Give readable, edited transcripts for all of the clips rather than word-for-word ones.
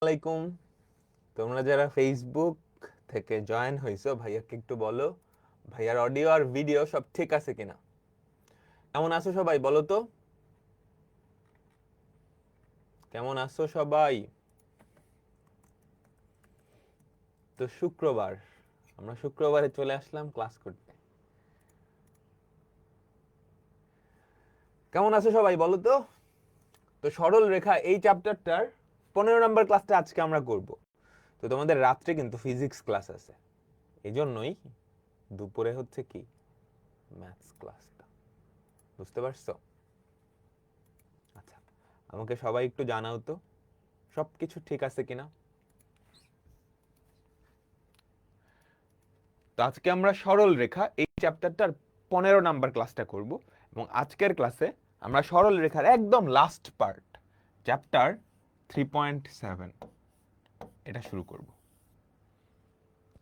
আলাইকুম। তোমরা যারা ফেসবুক থেকে জয়েন হইছো, ভাইয়াকে একটু বলো ভাইয়ার অডিও আর ভিডিও সব ঠিক আছে কিনা। কেমন আছো সবাই বলো তো, কেমন আছো সবাই? তো শুক্রবার, আমরা শুক্রবারে চলে আসলাম ক্লাস করতে। কেমন আছো সবাই বলো তো। তো সরল রেখা এই চ্যাপ্টারটার 15 নম্বর ক্লাসটা আজকে আমরা করব। তো তোমাদের রাত্রে কিন্তু ফিজিক্স ক্লাস আছে, এই জন্যই দুপুরে হচ্ছে কি ম্যাথস ক্লাসটা, বুঝতে পারছো? আচ্ছা, আমাকে সবাই একটু জানাও তো সবকিছু ঠিক আছে কিনা। তো আজকে আমরা সরল রেখা এই চ্যাপ্টারটার 15 নম্বর ক্লাসটা করব, এবং আজকের ক্লাসে আমরা সরল রেখার একদম লাস্ট পার্ট চ্যাপ্টার 3.7 এটা শুরু করব,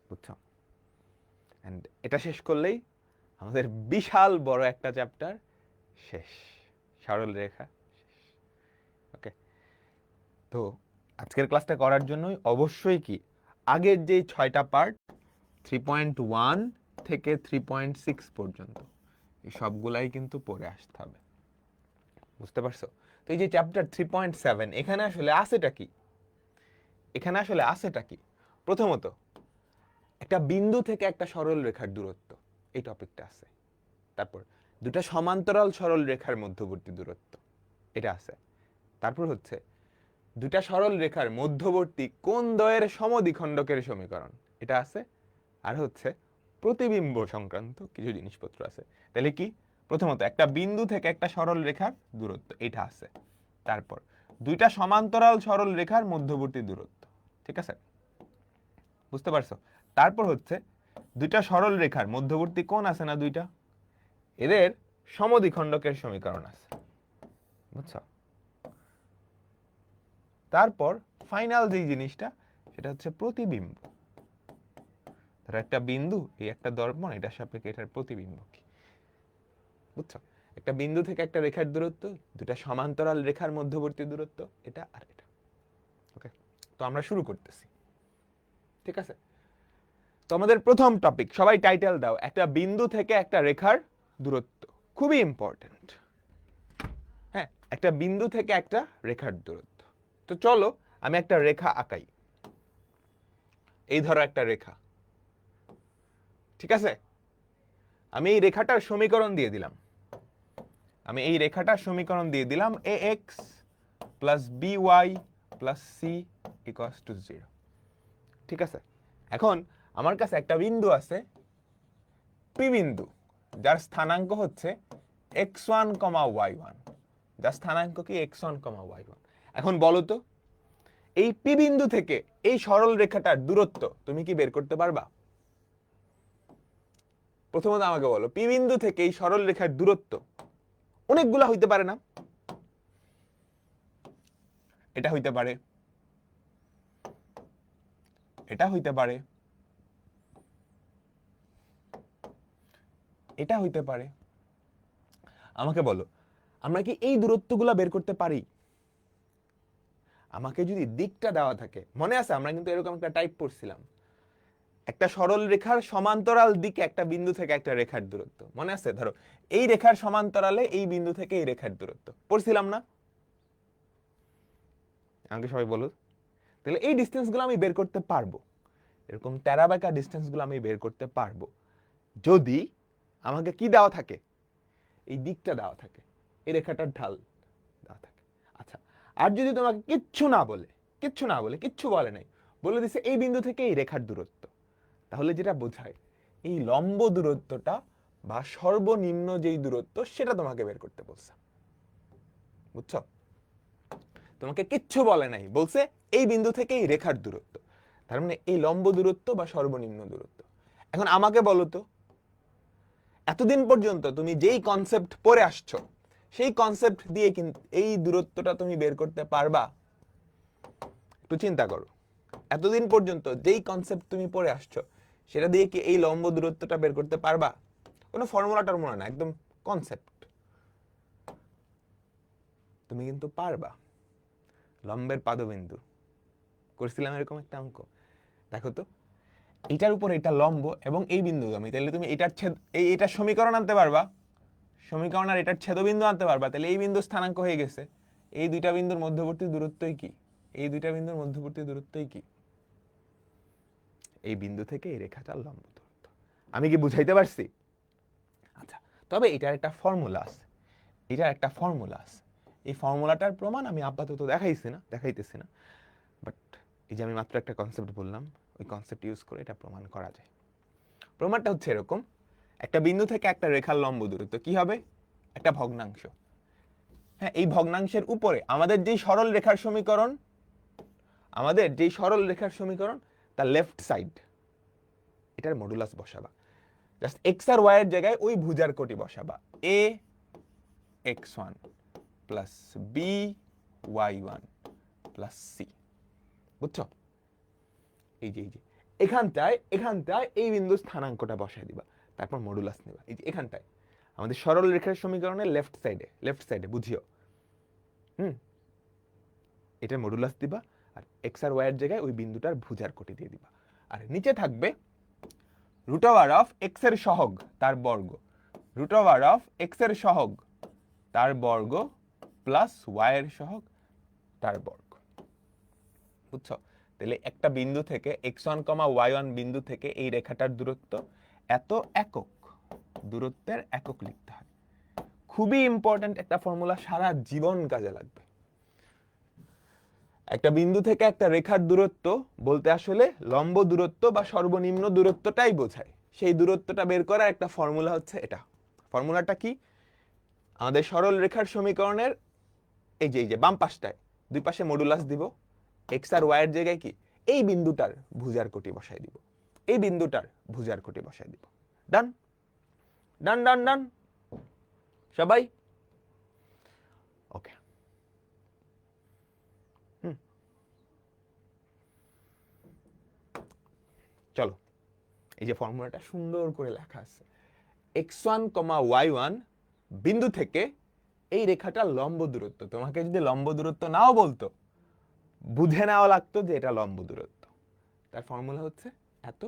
বুঝছো? এন্ড এটা শেষ করলেই আমাদের বিশাল বড় একটা চ্যাপ্টার শেষ, সরল রেখা শেষ। ওকে, তো আজকের ক্লাসটা করার জন্যই অবশ্যই কি আগের যে 6টা পার্ট 3.1 থেকে 3.6 পর্যন্ত এই সবগুলাই কিন্তু পড়ে আসতে হবে, বুঝতে পারছো? তো এই যে চ্যাপ্টার 3.7 এখানে আসলে আছেটা কি, এখানে আসলে আছেটা কি? প্রথমত একটা বিন্দু থেকে একটা সরল রেখার দূরত্ব, এই টপিকটা আছে। তারপর দুটা সমান্তরাল সরল রেখার মধ্যবর্তী দূরত্ব, এটা আছে। তারপর হচ্ছে দুটা সরল রেখার মধ্যবর্তী কোণ দ্বয়ের সমদ্বিখণ্ডকের সমীকরণ, এটা আছে। আর হচ্ছে প্রতিবিম্ব সংক্রান্ত কিছু জিনিসপত্র আছে। তাহলে কি, প্রথমত একটা বিন্দু থেকে একটা সরল রেখার দূরত্ব, এটা আছে। তারপর দুইটা সমান্তরাল সরল রেখার মধ্যবর্তী দূরত্ব, ঠিক আছে, বুঝতে পারছো? তারপর হচ্ছে দুইটা সরল রেখার মধ্যবর্তী কোণ আছে না দুইটা, এদের সমদ্বিখণ্ডকের সমীকরণ আছে, বুঝছো? তারপর ফাইনাল যেই জিনিসটা সেটা হচ্ছে প্রতিবিম্ব। ধরো একটা বিন্দু, এই একটা দর্পণ, এটার সাপেক্ষে এটার প্রতিবিম্ব কি, বুঝছো? একটা বিন্দু থেকে একটা রেখার দূরত্ব, দুটা সমান্তরাল রেখার মধ্যবর্তী দূরত্ব, এটা আর এটা। ওকে, তো আমরা শুরু করতেছি, ঠিক আছে? তো আমাদের প্রথম টপিক, সবাই টাইটেল দাও, একটা বিন্দু থেকে একটা রেখার দূরত্ব, খুবই ইম্পর্টেন্ট। হ্যাঁ, একটা বিন্দু থেকে একটা রেখার দূরত্ব। তো চলো আমি একটা রেখা আঁকাই, এই ধরো একটা রেখা, ঠিক আছে? আমি এই রেখাটার সমীকরণ দিয়ে দিলাম, আমি এই রেখাটার সমীকরণ দিয়ে দিলাম ax plus by plus c equals to 0, ঠিক আছে? এখন আমার কাছে একটা বিন্দু আছে p বিন্দু, যার স্থানাঙ্ক হচ্ছে x1, y1, যার স্থানাঙ্ক কি x1, y1। এখন বলো তো এই p বিন্দু থেকে এই সরল রেখাটার দূরত্ব তুমি কি বের করতে পারবা? প্রথমত আমাকে বলো, p বিন্দু থেকে এই সরল রেখার দূরত্ব অনেকগুলা হইতে পারে না? এটা হইতে পারে, এটা হইতে পারে, এটা হইতে পারে। আমাকে বলো, আমরা কি এই দূরত্বগুলো বের করতে পারি? আমাকে যদি দিকটা দেওয়া থাকে, মনে আছে আমরা কিন্তু এরকম একটা টাইপ পড়ছিলাম, একটা সরল রেখার সমান্তরাল দিকে একটা বিন্দু থেকে একটা রেখার দূরত্ব, মনে আছে? ধরো এই রেখার সমান্তরালে এই বিন্দু থেকে এই রেখার দূরত্ব পড়ছিলাম না? আমাকে সবাই বলো, তাহলে এই ডিসটেন্স গুলো আমি বের করতে পারবো, এরকম টেরা বাঁকা ডিসটেন্স গুলো আমি বের করতে পারবো যদি আমাকে কি দেওয়া থাকে, এই দিকটা দেওয়া থাকে, এই রেখাটার ঢাল দেওয়া থাকে। আচ্ছা, আর যদি তোমাকে কিচ্ছু না বলে, কিচ্ছু না বলে, কিচ্ছু বলে নাই, বলে দিছে এই বিন্দু থেকে এই রেখার দূরত্ব, তাহলে যেটা বোঝায় এই লম্ব দূরত্বটা বা সর্বনিম্ন যেই দূরত্ব সেটা তোমাকে বের করতে বলছে, বুঝছো? তোমাকে কিচ্ছু বলে নাই, বলছে এই বিন্দু থেকে এই রেখার দূরত্ব, তার মানে এই লম্ব দূরত্ব বা সর্বনিম্ন দূরত্ব। এখন আমাকে বলো তো, এতদিন পর্যন্ত তুমি যেই কনসেপ্ট পড়ে আসছো সেই কনসেপ্ট দিয়ে কিন্তু এই দূরত্বটা তুমি বের করতে পারবা? একটু চিন্তা করো, এতদিন পর্যন্ত যেই কনসেপ্ট তুমি পড়ে আসছো সেটা দিয়ে কি এই লম্ব দূরত্বটা বের করতে পারবা? কোনো ফর্মুলা টর্মুলা না, একদম কনসেপ্ট, তুমি কিন্তু পারবা। লম্বের পাদবিন্দু, করছিলাম এরকম একটা অঙ্ক। দেখো তো, এটার উপর এটা লম্ব এবং এই বিন্দুগামী, তাহলে তুমি এটার এটার সমীকরণ আনতে পারবা, সমীকরণ আর এটার ছেদবিন্দু আনতে পারবা, তাহলে এই বিন্দু স্থানাঙ্ক হয়ে গেছে। এই দুইটা বিন্দুর মধ্যবর্তী দূরত্বই কি? এই দুইটা বিন্দুর মধ্যবর্তী দূরত্বই কি? এই বিন্দু থেকে এই রেখাটার লম্ব দূরত্ব। আমি কি বুঝাইতে পারছি? আচ্ছা, তবে এটার একটা ফর্মুলা আছে, এটার একটা ফর্মুলা আছে। এই ফর্মুলাটার প্রমাণ আমি আপাতত দেখাইতেছি না, বাট এই যে আমি মাত্র একটা কনসেপ্ট বললাম, ওই কনসেপ্ট ইউজ করে এটা প্রমাণ করা যায়। প্রমাণটা হচ্ছে এরকম, একটা বিন্দু থেকে একটা রেখার লম্ব দূরত্ব কি হবে? একটা ভগ্নাংশ। হ্যাঁ, এই ভগ্নাংশের উপরে আমাদের যেই সরল রেখার সমীকরণ, তার লেফট সাইড, এটার মডুলাস বসাবা। জাস্ট এক্স আর ওয়াই এর জায়গায় ওই ভুজার কোটি বসাবা। A x1 plus b y1 plus c. বুঝছো? এই যে এখানটায় এই বিন্দুর স্থানাঙ্কটা বসায় দিবা, তারপর মডুলাস নিবা। এই যে এখানটায় আমাদের সরল রেখার সমীকরণের লেফট সাইডে বুঝিও। এটা মডুলাস দিবা, আর এক্স আর ওয়াই এর জায়গায় ওই বিন্দুটার ভুজার কোটি দিয়ে দিবা। আর নিচে থাকবে রুট ওভার অফ এক্স এর সহগ তার বর্গ, রুট ওভার অফ এক্স এর সহগ তার বর্গ প্লাস ওয়াই এর সহগ তার বর্গ। বুঝছো? তাহলে একটা বিন্দু থেকে x1, y1 বিন্দু থেকে এই রেখাটার দূরত্ব এত একক, দূরত্বের একক লিখতে হয়। খুবই ইম্পর্ট্যান্ট একটা ফর্মুলা, সারা জীবন কাজে লাগবে। একটা বিন্দু থেকে একটা রেখার দূরত্ব বলতে আসলে লম্ব দূরত্ব বা সর্বনিম্ন দূরত্বটাই বোঝায়। সেই দূরত্বটা বের করার একটা ফর্মুলা হচ্ছে এটা। ফর্মুলাটা কি? আমাদের সরল রেখার সমীকরণের এই যে বাম পাশটায় দুই পাশে মডুলাস দিব, এক্স আর ওয়াই এর জায়গায় কি এই বিন্দুটার ভুজার কোটি বসাই দিব, এই বিন্দুটার ভুজার কোটি বসাই দিব। ডান ডান ডান ডান সবাই? ওকে। চলো, এই যে ফর্মুলাটা সুন্দর করে লেখা আছে, x1, y1 বিন্দু থেকে এই রেখাটার লম্ব দূরত্ব। তোমাকে যদি লম্ব দূরত্ব নাও বলতো, বুঝে নেওয়া লাগতো যে এটা লম্ব দূরত্ব। তার ফর্মুলা হচ্ছে এত,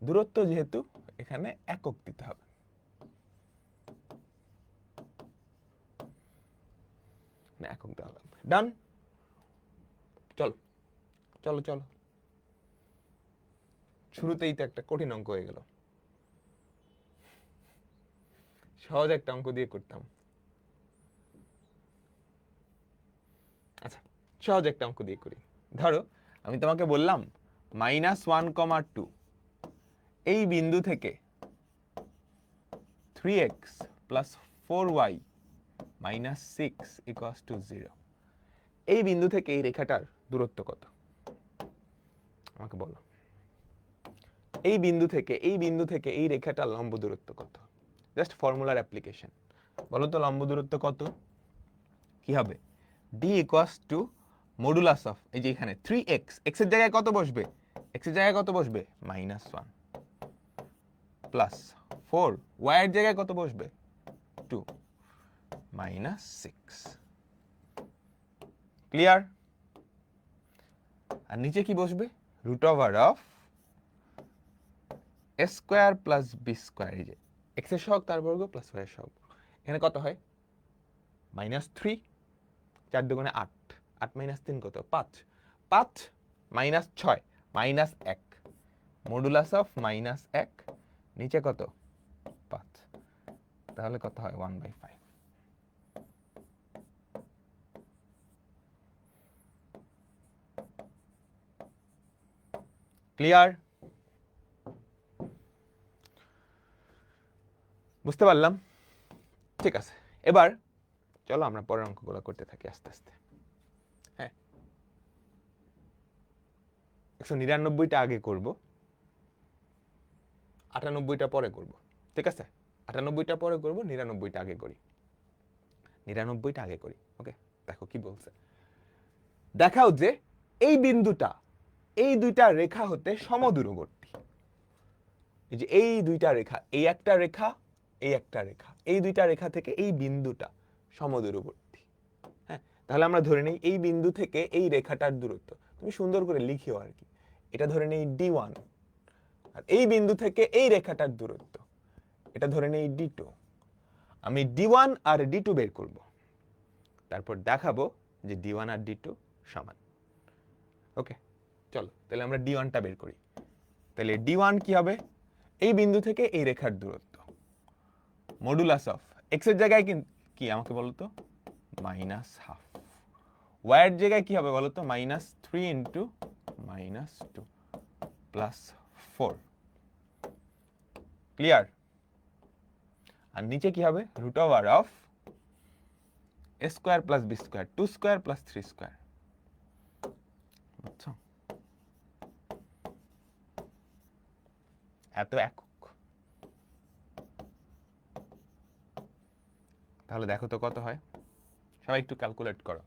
দূরত্ব যেহেতু এখানে একক দিতে হবে। একক দেওয়া লাগবে। ডান। চলো চলো চলো, শুরুতেই তো একটা কঠিন অঙ্ক হয়ে গেল। সহজ একটা অঙ্ক দিয়ে করতাম। আচ্ছা, সহজ একটা অঙ্ক দিয়ে করি। ধরো আমি তোমাকে বললাম -1, 2 এই বিন্দু থেকে 3x plus 4y minus 6 equals to 0, এই বিন্দু থেকে এই রেখাটার দূরত্ব কত? আমাকে বলো। এই বিন্দু থেকে এই রেখাটার লম্ব দূরত্ব কত? জাস্ট ফর্মুলার অ্যাপ্লিকেশন। বলো তো লম্ব দূরত্ব কত? কি হবে? d equals to modulus of, এই যে এখানে 3x, x এর জায়গায় কত বসবে? x এর জায়গায় কত বসবে? -1 প্লাস 4, y এর জায়গায় কত বসবে? 2 মাইনাস 6। ক্লিয়ার? আর নিচে কি বসবে? Root over of a square plus b square, এই যে x এর সহগ তার বর্গ প্লাস y এর সহগ। এখানে কত হয়? -3, 4 দুগুণে 8, 8 মাইনাস 3 কত? 5, 5 মাইনাস 6 মাইনাস 1, মডুলাস অফ -1, নিচে কত? 5, তাহলে কত হয়? 1/5। ক্লিয়ার? বুঝতে পারলাম? ঠিক আছে, এবার চলো আমরা পরের অঙ্কগুলো করতে থাকি আস্তে আস্তে। হ্যাঁ, 199টা আগে করব, 98টা পরে করব। ঠিক আছে, 98টা পরে করব, 99টা আগে করি। 99টা আগে করি। ওকে, দেখো কি বলছে। দেখাও যে এই বিন্দুটা এই দুইটা রেখা হতে সমদূরবর্তী। এই যে এই দুইটা রেখা, এই একটা রেখা, এই একটা রেখা, এই দুইটা রেখা থেকে এই বিন্দুটা সমদূরবর্তী। হ্যাঁ, তাহলে আমরা ধরে নেই এই বিন্দু থেকে এই রেখাটার দূরত্ব, তুমি সুন্দর করে লিখিও আর কি। এটা ধরে নেই D1, আর এই বিন্দু থেকে এই রেখাটার দূরত্ব এটা ধরে নেই D2। আমি D1 আর D2 বের করব, তারপর দেখাবো যে D1 আর D2 সমান। ওকে, চলো তাহলে আমরা D1টা বের করি। তাহলে D1 কি হবে? এই বিন্দু থেকে এই রেখার দূরত্ব মডুলাস অফ x এর জায়গায় কি আমাকে বলো তো -½ y এর জায়গায় কি হবে বলো তো -3 ইন্টু -2 প্লাস 4। ক্লিয়ার? আর নিচে কি হবে? Root over of a square plus b square, 2 square plus 3 square. বুঝছো? এত একক। তাহলে দেখো তো কত হয়, সবাই একটু ক্যালকুলেট করো।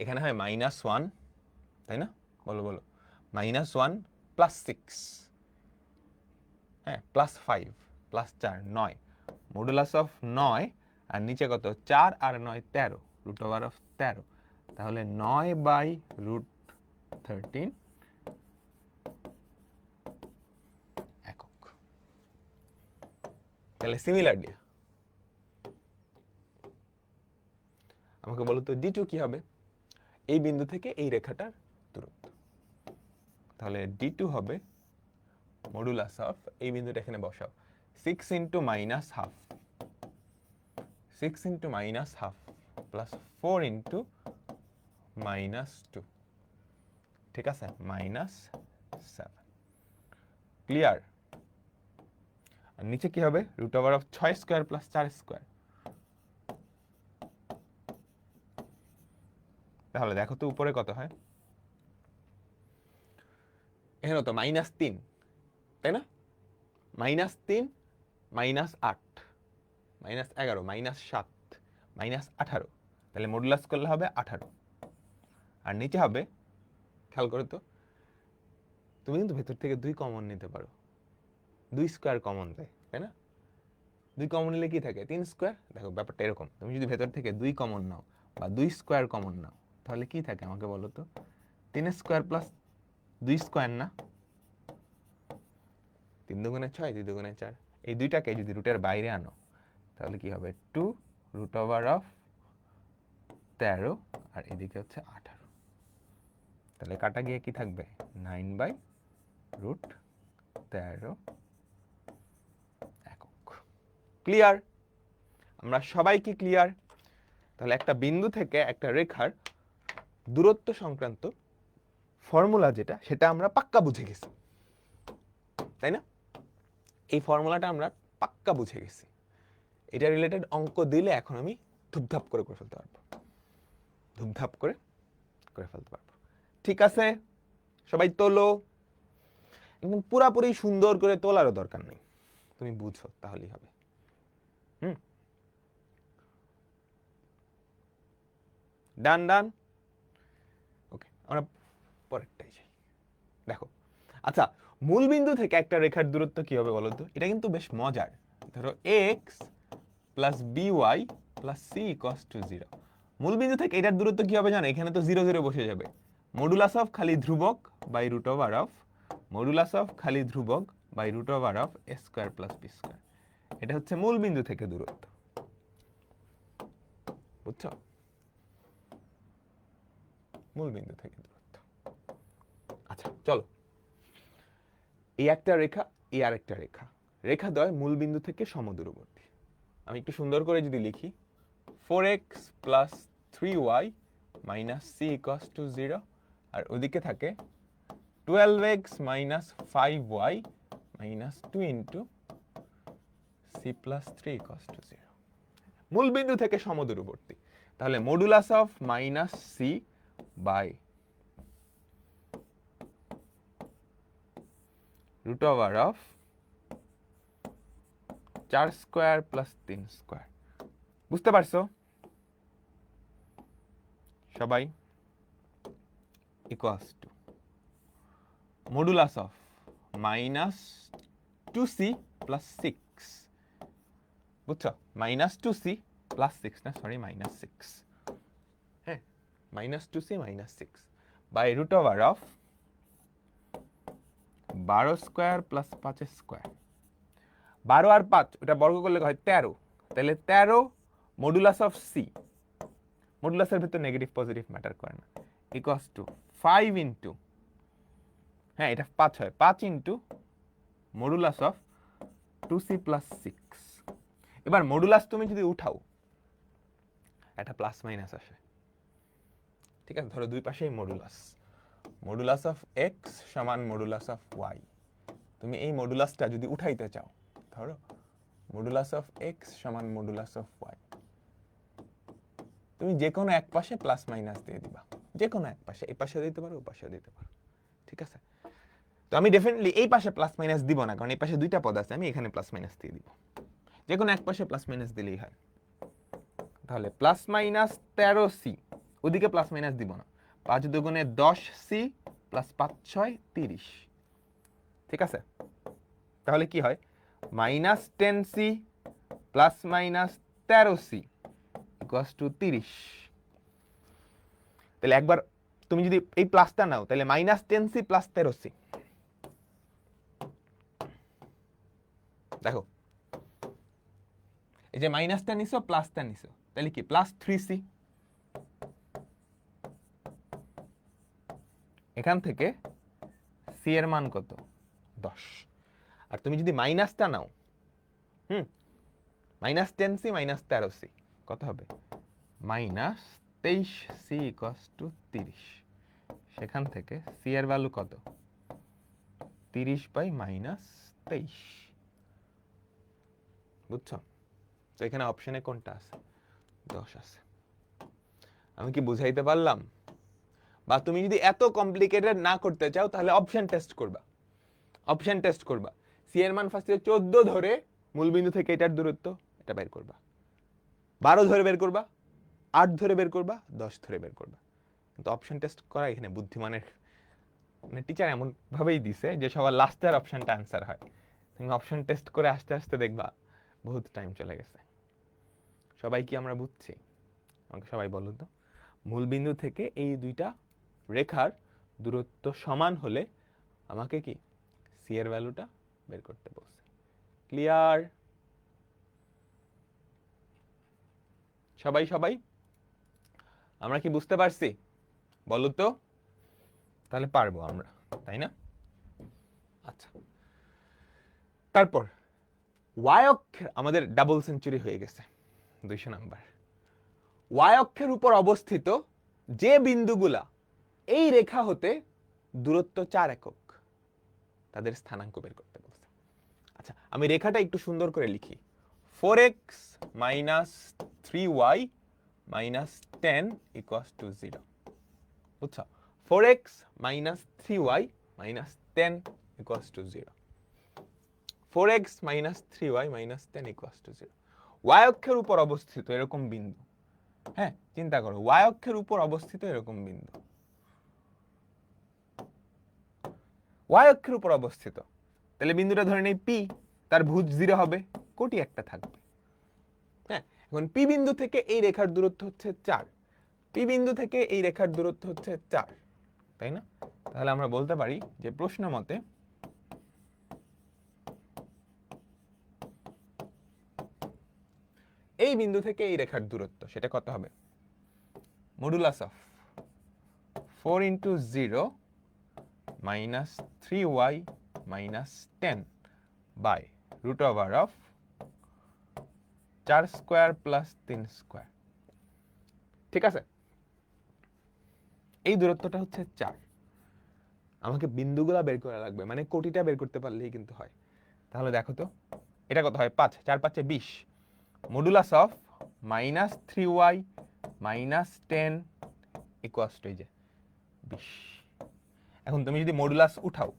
এখানে হয় -1, তাই না? বলো বলো, -1 প্লাস 6, হ্যাঁ, প্লাস 5 প্লাস 4 9, মডুলাস অফ 9, আর নিচে কত 4 আর 9 13, রুট ওভার অফ 13। তাহলে 9/√13 একক। তাহলে সিমিলারলি আমাকে বলো তো D2 কি হবে? এই বিন্দু থেকে এই রেখাটার দূরত্ব। তাহলে D2 হবে মডুলাস অফ, এই বিন্দুটা এখানে বসাও, 6 ইন্টু -½ 6 ইন্টু -½ প্লাস 4 ইন্টু -2, ঠিক আছে, -7। ক্লিয়ার? আর নিচে কি হবে? Root over of 6 square plus 4 square. তাহলে দেখো তো উপরে কত হয়? এখানে তো -3, তাই না? -3 -8 -11 -7 -18, তাহলে মডুলাস করলে হবে 18। আর নিচে হবে, খেয়াল করো তো, তুমি কিন্তু ভেতর থেকে 2 কমন নিতে পারো, 2 স্কয়ার কমন দেয়, তাই না? 2 কমন নিলে কি থাকে? 3 স্কয়ার। দেখো ব্যাপারটা এরকম, তুমি যদি ভেতর থেকে 2 কমন নাও বা 2 স্কয়ার কমন নাও, তাহলে কি থাকে আমাকে বলো তো? 3 স্কয়ার প্লাস 2 স্কয়ার না? 3 দুগুণে 6, 2 দুগুণে 4। এই দুইটাকে যদি রুটের বাইরে আনো তাহলে কি হবে? 2 রুট ওভার অফ 13, আর এদিকে হচ্ছে 18। তাহলে কাটা গিয়ে কি থাকবে? 9/√13 একক। ক্লিয়ার? আমরা সবাই কি ক্লিয়ার? তাহলে একটা বিন্দু থেকে একটা রেখার দূরত্ব সংক্রান্ত ফর্মুলা যেটা, সেটা আমরা পাক্কা বুঝে গেছি, তাই না? এই ফর্মুলাটা আমরা পাক্কা বুঝে গেছি। এটা রিলেটেড অঙ্ক দিলে এখন আমি ধুপধাপ করে ফেলতে পারবো, ধুপধাপ করে ফেলতে পারবো। ঠিক আছে, সবাই তোলো। একদম পুরাপুরি সুন্দর করে তোলারও দরকার নেই, তুমি বুঝো তাহলেই হবে। ডান ডান। ওকে, আমরা পরেরটাই যাই। দেখো, আচ্ছা, মূল বিন্দু থেকে একটা রেখার দূরত্ব কি হবে বলো তো? এটা কিন্তু বেশ মজার। ধরো x plus by plus c equals to 0। মূল বিন্দু থেকে এটার দূরত্ব কি হবে জানো? এখানে তো 0 0 বসে যাবে। মডুলাস অফ খালি ধ্রুবক by root over of modulus of খালি ধ্রুবক by root over of a square plus b square. এটা হচ্ছে মূল বিন্দু থেকে দূরত্ব, বুঝছো? মূল বিন্দু থেকে দূরত্ব। আচ্ছা চলো, এই একটা রেখা, এই আরেকটা রেখা, রেখাদ্বয় মূল বিন্দু থেকে সমদূরবর্তী। আমি একটু সুন্দর করে যদি লিখি, 4x plus 3y minus c equals to 0, আর ওদিকে থাকে 12x minus 5y minus 2 into c plus 3 equals to 0। মূল বিন্দু থেকে সমদূরবর্তী, তাহলে modulus of minus c by root over of 4 square plus 3 square. বুঝতে পারছো সবাই? Equals to modulus of minus 2c plus 6, বুঝছো? মাইনাস 2c প্লাস 6 না, সরি, মাইনাস 6, হ্যাঁ, minus 2c minus 6 by root over of 12 square plus 5 square. 12 আর 5 ওটা বর্গ করলে হয় 13, তাহলে 13 মডুলাস অফ সি, মডুলাসের ভিতর নেগেটিভ পজিটিভ ম্যাটার করে না, ইকুয়ালস টু 5 ইন্টু, হ্যাঁ এটা 5 হয়, 5 into modulus of 2c plus 6। এবার মডুলাস তুমি যদি উঠাও একটা প্লাস মাইনাস আসে, ঠিক আছে, ধরো দুই পাশেই মডুলাস, মডুলাস অফ এক্স সমান মডুলাস অফ ওয়াই। তুমি এই মডুলাসটা যদি উঠাইতে চাও, ধরো মডুলাস অফ এক্স সমান মডুলাস অফ ওয়াই, তুমি যে কোনো এক পাশে প্লাস মাইনাস দিয়ে দিবা, যে কোনো এক পাশে, এই পাশেও দিতে পারো ও পাশেও দিতে পারো, ঠিক আছে। তো আমি ডেফিনেটলি এই পাশে প্লাস মাইনাস দিব না, কারণ এই পাশে দুইটা পদ আছে, আমি এখানে প্লাস মাইনাস দিয়ে দিব, যে কোনো এক পাশে প্লাস মাইনাস দিলেই হয়। তাহলে প্লাস মাইনাস 13c, ওদিকে প্লাস মাইনাস দিব না, 5 দুগুণে 10c প্লাস 5 6 30, ঠিক আছে। তাহলে কি হয়, minus 10c plus minus 13c equals to 30। তাহলে একবার তুমি যদি এই প্লাসটা নাও, তাহলে মাইনাস 10c প্লাস 13c, দেখো এই যে মাইনাসটা নিছো প্লাসটা নিছো, তাহলে কি প্লাস 3c, এখান থেকে c এর মান কত 10। আর তুমি যদি মাইনাসটা নাও, মাইনাস 10c মাইনাস 13c কত হবে, মাইনাস 23c ইকুয়ালস টু 30। সেখান থেকে c এর ভ্যালু কত, 30 বাই মাইনাস 23, বুঝছো। তো এখানে অপশনে কোনটা আছে, 10 আছে। আমি কি বুঝাইতে পারলাম? বা তুমি যদি এত কমপ্লিকেটেড না করতে চাও, তাহলে অপশন টেস্ট করবা, অপশন টেস্ট করবা, সি এর মান ফার্স্টে 14 ধরে মূলবিন্দু থেকে এটার দূরত্ব এটা বের করবা, 12 ধরে বের করবা, 8 ধরে বের করবা, 10 ধরে বের করবা। কিন্তু অপশন টেস্ট করা এখানে বুদ্ধিমানের, মানে টিচার এমন ভাবেই দিছে যে সবার লাস্টের অপশনটা অ্যান্সার হয়। তুমি অপশন টেস্ট করে আস্তে আস্তে দেখবা বহুত টাইম চলে গেছে। সবাই কি আমরা বুঝছি? আমাকে সবাই বলো তো, মূলবিন্দু থেকে এই দুইটা রেখার দূরত্ব সমান হলে আমাকে কি সি এর ভ্যালুটা বের করতে বলছে। ক্লিয়ার? সবাই সবাই আমরা কি বুঝতে পারছি? বলো তো, তাহলে পারবো আমরা, তাই না? আচ্ছা, তারপর ওয়াই অক্ষের আমাদের ডাবল সেঞ্চুরি হয়ে গেছে, 200 নাম্বার। ওয়াই অক্ষের উপর অবস্থিত যে বিন্দুগুলা এই রেখা হতে দূরত্ব 4 একক, তাদের স্থানাঙ্ক বের করতে বলছে। আচ্ছা, আমি রেখাটা একটু সুন্দর করে লিখি, 4x minus 3y minus 10 equals to 0, বুঝছো? 4x minus 3y minus 10 equals to 0, 4x minus 3y minus 10 equals to 0। Y অক্ষের উপর অবস্থিত এরকম বিন্দু, হ্যাঁ চিন্তা করো, ওয়াই অক্ষের উপর অবস্থিত এরকম বিন্দু, ওয়াই অক্ষের উপর অবস্থিত, তাহলে বিন্দুটা ধরে নেই পি, তার ভুজ 0 হবে, কোটি একটা থাকবে। হ্যাঁ, এখন পি বিন্দু থেকে এই রেখার দূরত্ব হচ্ছে 4, পি বিন্দু থেকে এই রেখার দূরত্ব হচ্ছে 4, তাই না? তাহলে আমরা বলতে পারি যে প্রশ্ন মতে এই বিন্দু থেকে এই রেখার দূরত্ব সেটা কত হবে, modulus of 4 into 0 minus 3y minus 10 by root over of 4 square plus 3 square, ঠিক আছে? এই দূরত্বটা হচ্ছে 4, আমাকে বিন্দুগুলা বের করা লাগবে, মানে কোটিটা বের করতে পারলেই কিন্তু হয়। তাহলে দেখো তো এটা কত হয়, 5, 4 5 20, modulus of minus 3y minus 10 equals two এই যে 20। এখন তুমি যদি মডুলাস উঠাও,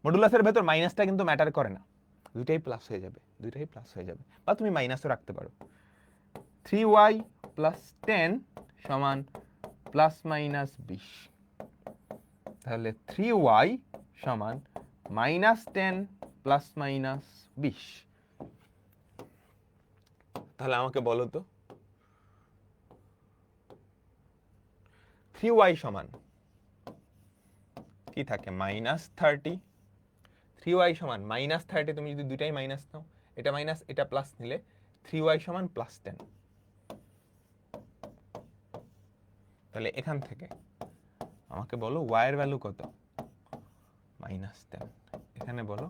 মডুলাসের ভেতর মাইনাসটা কিন্তু ম্যাটার করে না, দুইটাই প্লাস হয়ে যাবে, দুইটাই প্লাস হয়ে যাবে, বা তুমি মাইনাসও রাখতে পারো। 3y প্লাস 10 সমান প্লাস মাইনাস 20, তাহলে 3y সমান মাইনাস 10 প্লাস মাইনাস 20। তাহলে আমাকে বলো তো 3y সমান কি থাকে -30, 3y সমান -30, তুমি যদি দুইটাই মাইনাস নাও, এটা মাইনাস এটা প্লাস নিলে 3y সমান +10। তাহলে এখান থেকে আমাকে বলো y এর ভ্যালু কত, -10। এখানে বলো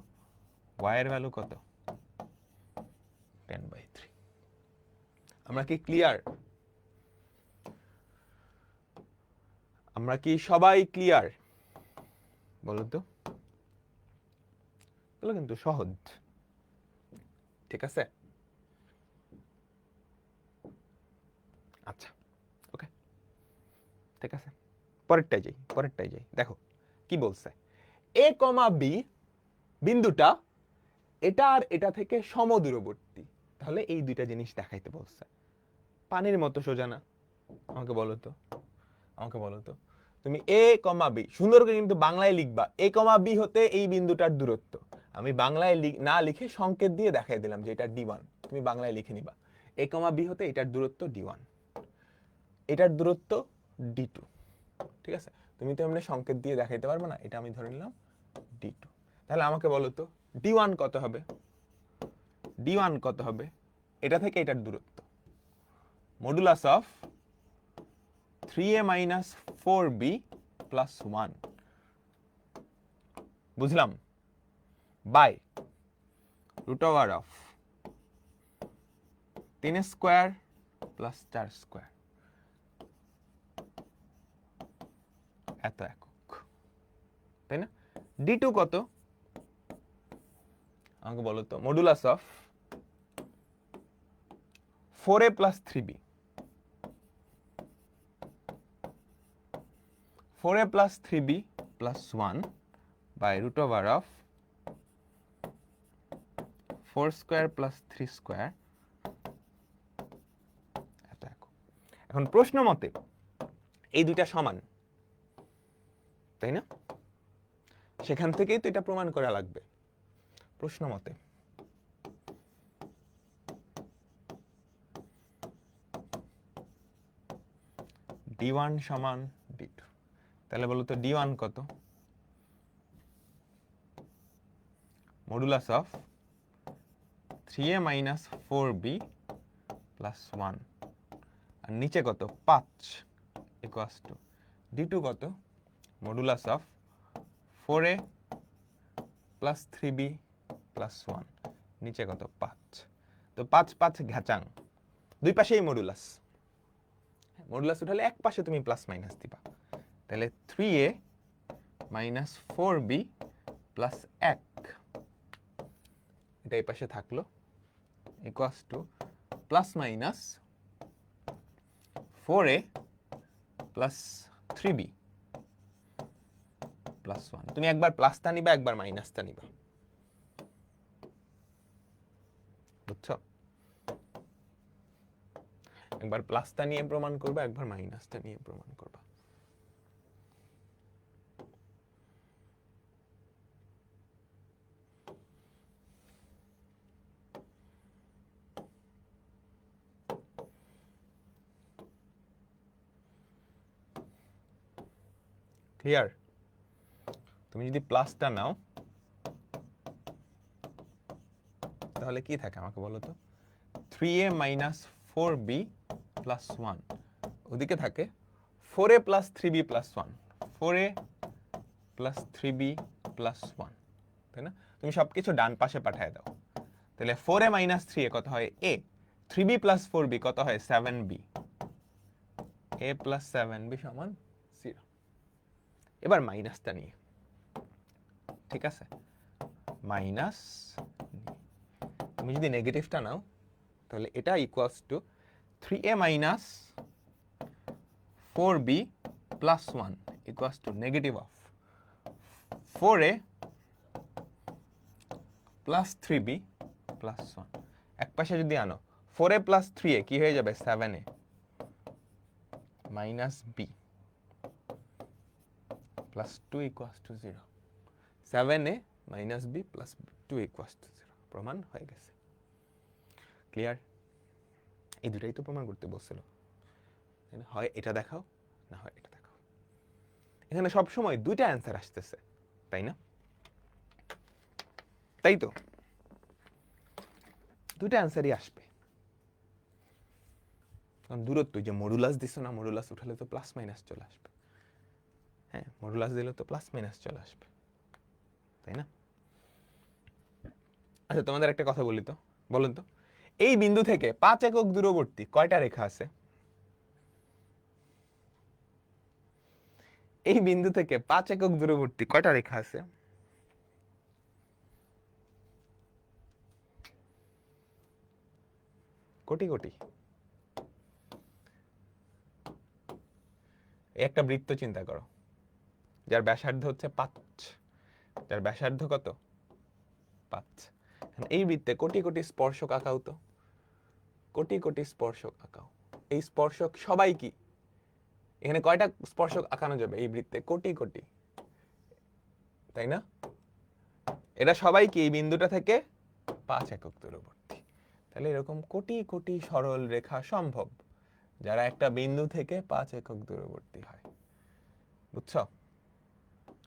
y এর ভ্যালু কত, 10/3। আমরা কি ক্লিয়ার? আমরা কি সবাই ক্লিয়ার? বলো তো, এগুলো কিন্তু সহজ, ঠিক আছে? আচ্ছা, ওকে, ঠিক আছে, পরেরটাই যাই। দেখো কি বলছে, a, b বিন্দুটা এটা আর এটা থেকে সমদূরবর্তী। তাহলে এই দুইটা জিনিস দেখাইতে বলছে। পানির মতো সোজা না? আমাকে বলো তো তুমি a, b সুন্দর করে কিন্তু বাংলায় লিখবা। a, b হতে এই বিন্দুটার দূরত্ব। আমি বাংলায় না লিখে সংকেত দিয়ে দেখাই দিলাম যে এটা d1। তুমি বাংলায় লিখে নিবা a, b হতে এটার দূরত্ব d1, এটার দূরত্ব d2। ঠিক আছে? তুমি তো এমনি সংকেত দিয়ে দেখাইতে পারবে না, এটা আমি ধরে নিলাম d2। তাহলে আমাকে বলো তো d1 কত হবে? d1 কত হবে? এটা থেকে এটার দূরত্ব মডুলাস অফ 3a - 4b + 1, বুঝলাম, বাই √3 স্কয়ার প্লাস 4 স্কয়ার, এত একক, তাই না? d2 কত আমাকে বলো তো, modulus of 4a + 3b, 4a + 3b + 1 by √of 4 square plus 3 square, এত একক। এখন প্রশ্ন মতে এই দুইটা সমান, তাই না? সেখান থেকেই তো এটা প্রমাণ করা লাগবে প্রশ্ন মতে। d1 সমান d2। তাহলে বলো তো d1 কত? মডুলাস অফ 3a - 4b + 1, আর নিচে কত 5 ইকুয়ালস টু d2 কত? মডুলাস অফ 4a + 3b + 1, নিচে কত 5। তো 5 5 ঘাচাং, দুই পাশেই মডুলাস। মডুলাস উঠালে এক পাশে তুমি প্লাস মাইনাস দিবা। তাহলে 3a - 4b + 1, এটা এই পাশে থাকলো, equals to plus minus 4a + 3b + 1। তুমি একবার প্লাসটা নিবা, একবার মাইনাসটা নিবা, বুঝছো? একবার প্লাসটা নিয়ে প্রমাণ করবা, একবার মাইনাসটা নিয়ে প্রমাণ করবা। ক্লিয়ার? তুমি যদি প্লাসটা নাও তাহলে কি থাকে আমাকে বলো তো, 3a - 4b + 1, ওদিকে থাকে 4a + 3b + 1, 4a + 3b + 1, তাই না? তুমি সবকিছু ডান পাশে পাঠিয়ে দাও। তাহলে 4a - 3a কত হয় a, 3b + 4b কত হয় 7b, a + 7b সমান 0। এবার মাইনাসটা নিয়ে, ঠিক আছে? মাইনাস, তুমি যদি নেগেটিভটা নাও তাহলে এটা equals to 3a - 4b + 1 equals to negative of 4a + 3b + 1। এক পাশে যদি আনো 4a + 3a কি হয়ে যাবে 7a - b + 2 equals to 0। 7a - b + 2 equals to 0 প্রমাণ হয়ে গেছে। ক্লিয়ার? এই দুটাই তো প্রমাণ করতে বলছিল, হয় এটা দেখাও না হয় এটা দেখাও। এখানে সব সময় দুইটা অ্যান্সার আসতেছে, তাই না? তাই তো, দুইটা অ্যান্সারই আসবে। কারণ দূরত্ব, যে মডুলাস দিছো না, মডুলাস উঠালে তো প্লাস মাইনাস চলে আসবে। হ্যাঁ, মডুলাস দিলে তো প্লাস মাইনাস চলে আসবে, তাই না? আচ্ছা, তোমাদের একটা কথা বলি তো, বলুন তো, এই বিন্দু থেকে 5 একক দূরবর্তী কয়টা রেখা আছে? এই বিন্দু থেকে 5 একক দূরবর্তী কয়টা রেখা আছে? কোটি কোটি। একটা বৃত্ত চিন্তা করো, যার ব্যাসার্ধ হচ্ছে 5, যার ব্যাসার্ধ কত? 5। এই বৃত্তে কোটি কোটি স্পর্শক আঁকাও তো, কোটি কোটি স্পর্শক আঁকাও। এই স্পর্শক সবাই কি? এখানে কয়টা স্পর্শক আঁকানো যাবে এই বৃত্তে? কোটি কোটি, তাই না? এটা সবাই কি এই বিন্দুটা থেকে 5 একক দূরবর্তী। তাহলে এরকম কোটি কোটি সরল রেখা সম্ভব যারা একটা বিন্দু থেকে 5 একক দূরবর্তী হয়। বুঝছো?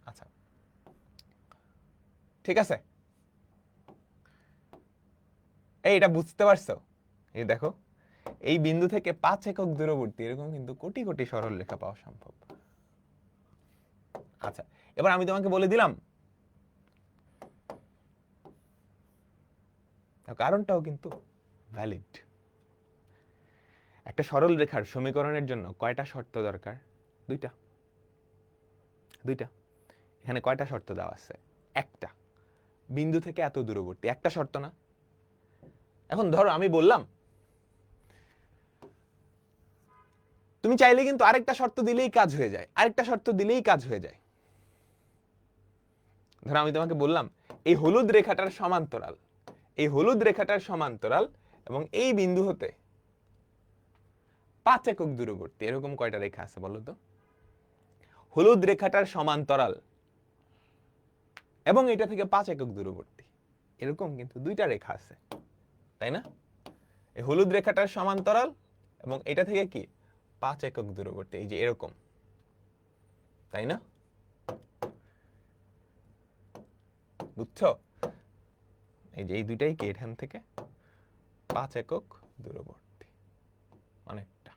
আচ্ছা, ঠিক আছে, এটা বুঝতে পারছো? এই দেখো, এই বিন্দু থেকে 5 একক দূরবর্তী এরকম কিন্তু কোটি কোটি সরল রেখা পাওয়া সম্ভব। আচ্ছা, এবার আমি তোমাকে বলে দিলাম কারণটাও কিন্তু ভ্যালিড। একটা সরল রেখার সমীকরণের জন্য কয়টা শর্ত দরকার? দুইটা। এখানে কয়টা শর্ত দেওয়া আছে? একটা। বিন্দু থেকে এত দূরবর্তী, একটা শর্ত না? এখন ধরো আমি বললাম, তুমি চাইলে কিন্তু আরেকটা শর্ত দিলেই কাজ হয়ে যায়, আরেকটা শর্ত দিলেই কাজ হয়ে যায়। ধরো আমি তোমাকে বললাম এই হলুদ রেখাটার সমান্তরাল, এই হলুদ রেখাটার সমান্তরাল এবং এই বিন্দু হতে 5 একক দূরবর্তী এরকম কয়টা রেখা আছে বলো তো? হলুদ রেখাটার সমান্তরাল এবং এটা থেকে 5 একক দূরবর্তী এরকম কিন্তু দুইটা রেখা আছে, তাই না? এই হলুদ রেখাটার সমান্তরাল এবং এটা থেকে কি 5 একক দূরবর্তী, এই যে এরকম, তাই না? বুঝছো? এই যে এই দুইটাই কি এখান থেকে 5 একক দূরবর্তী, অনেকটা।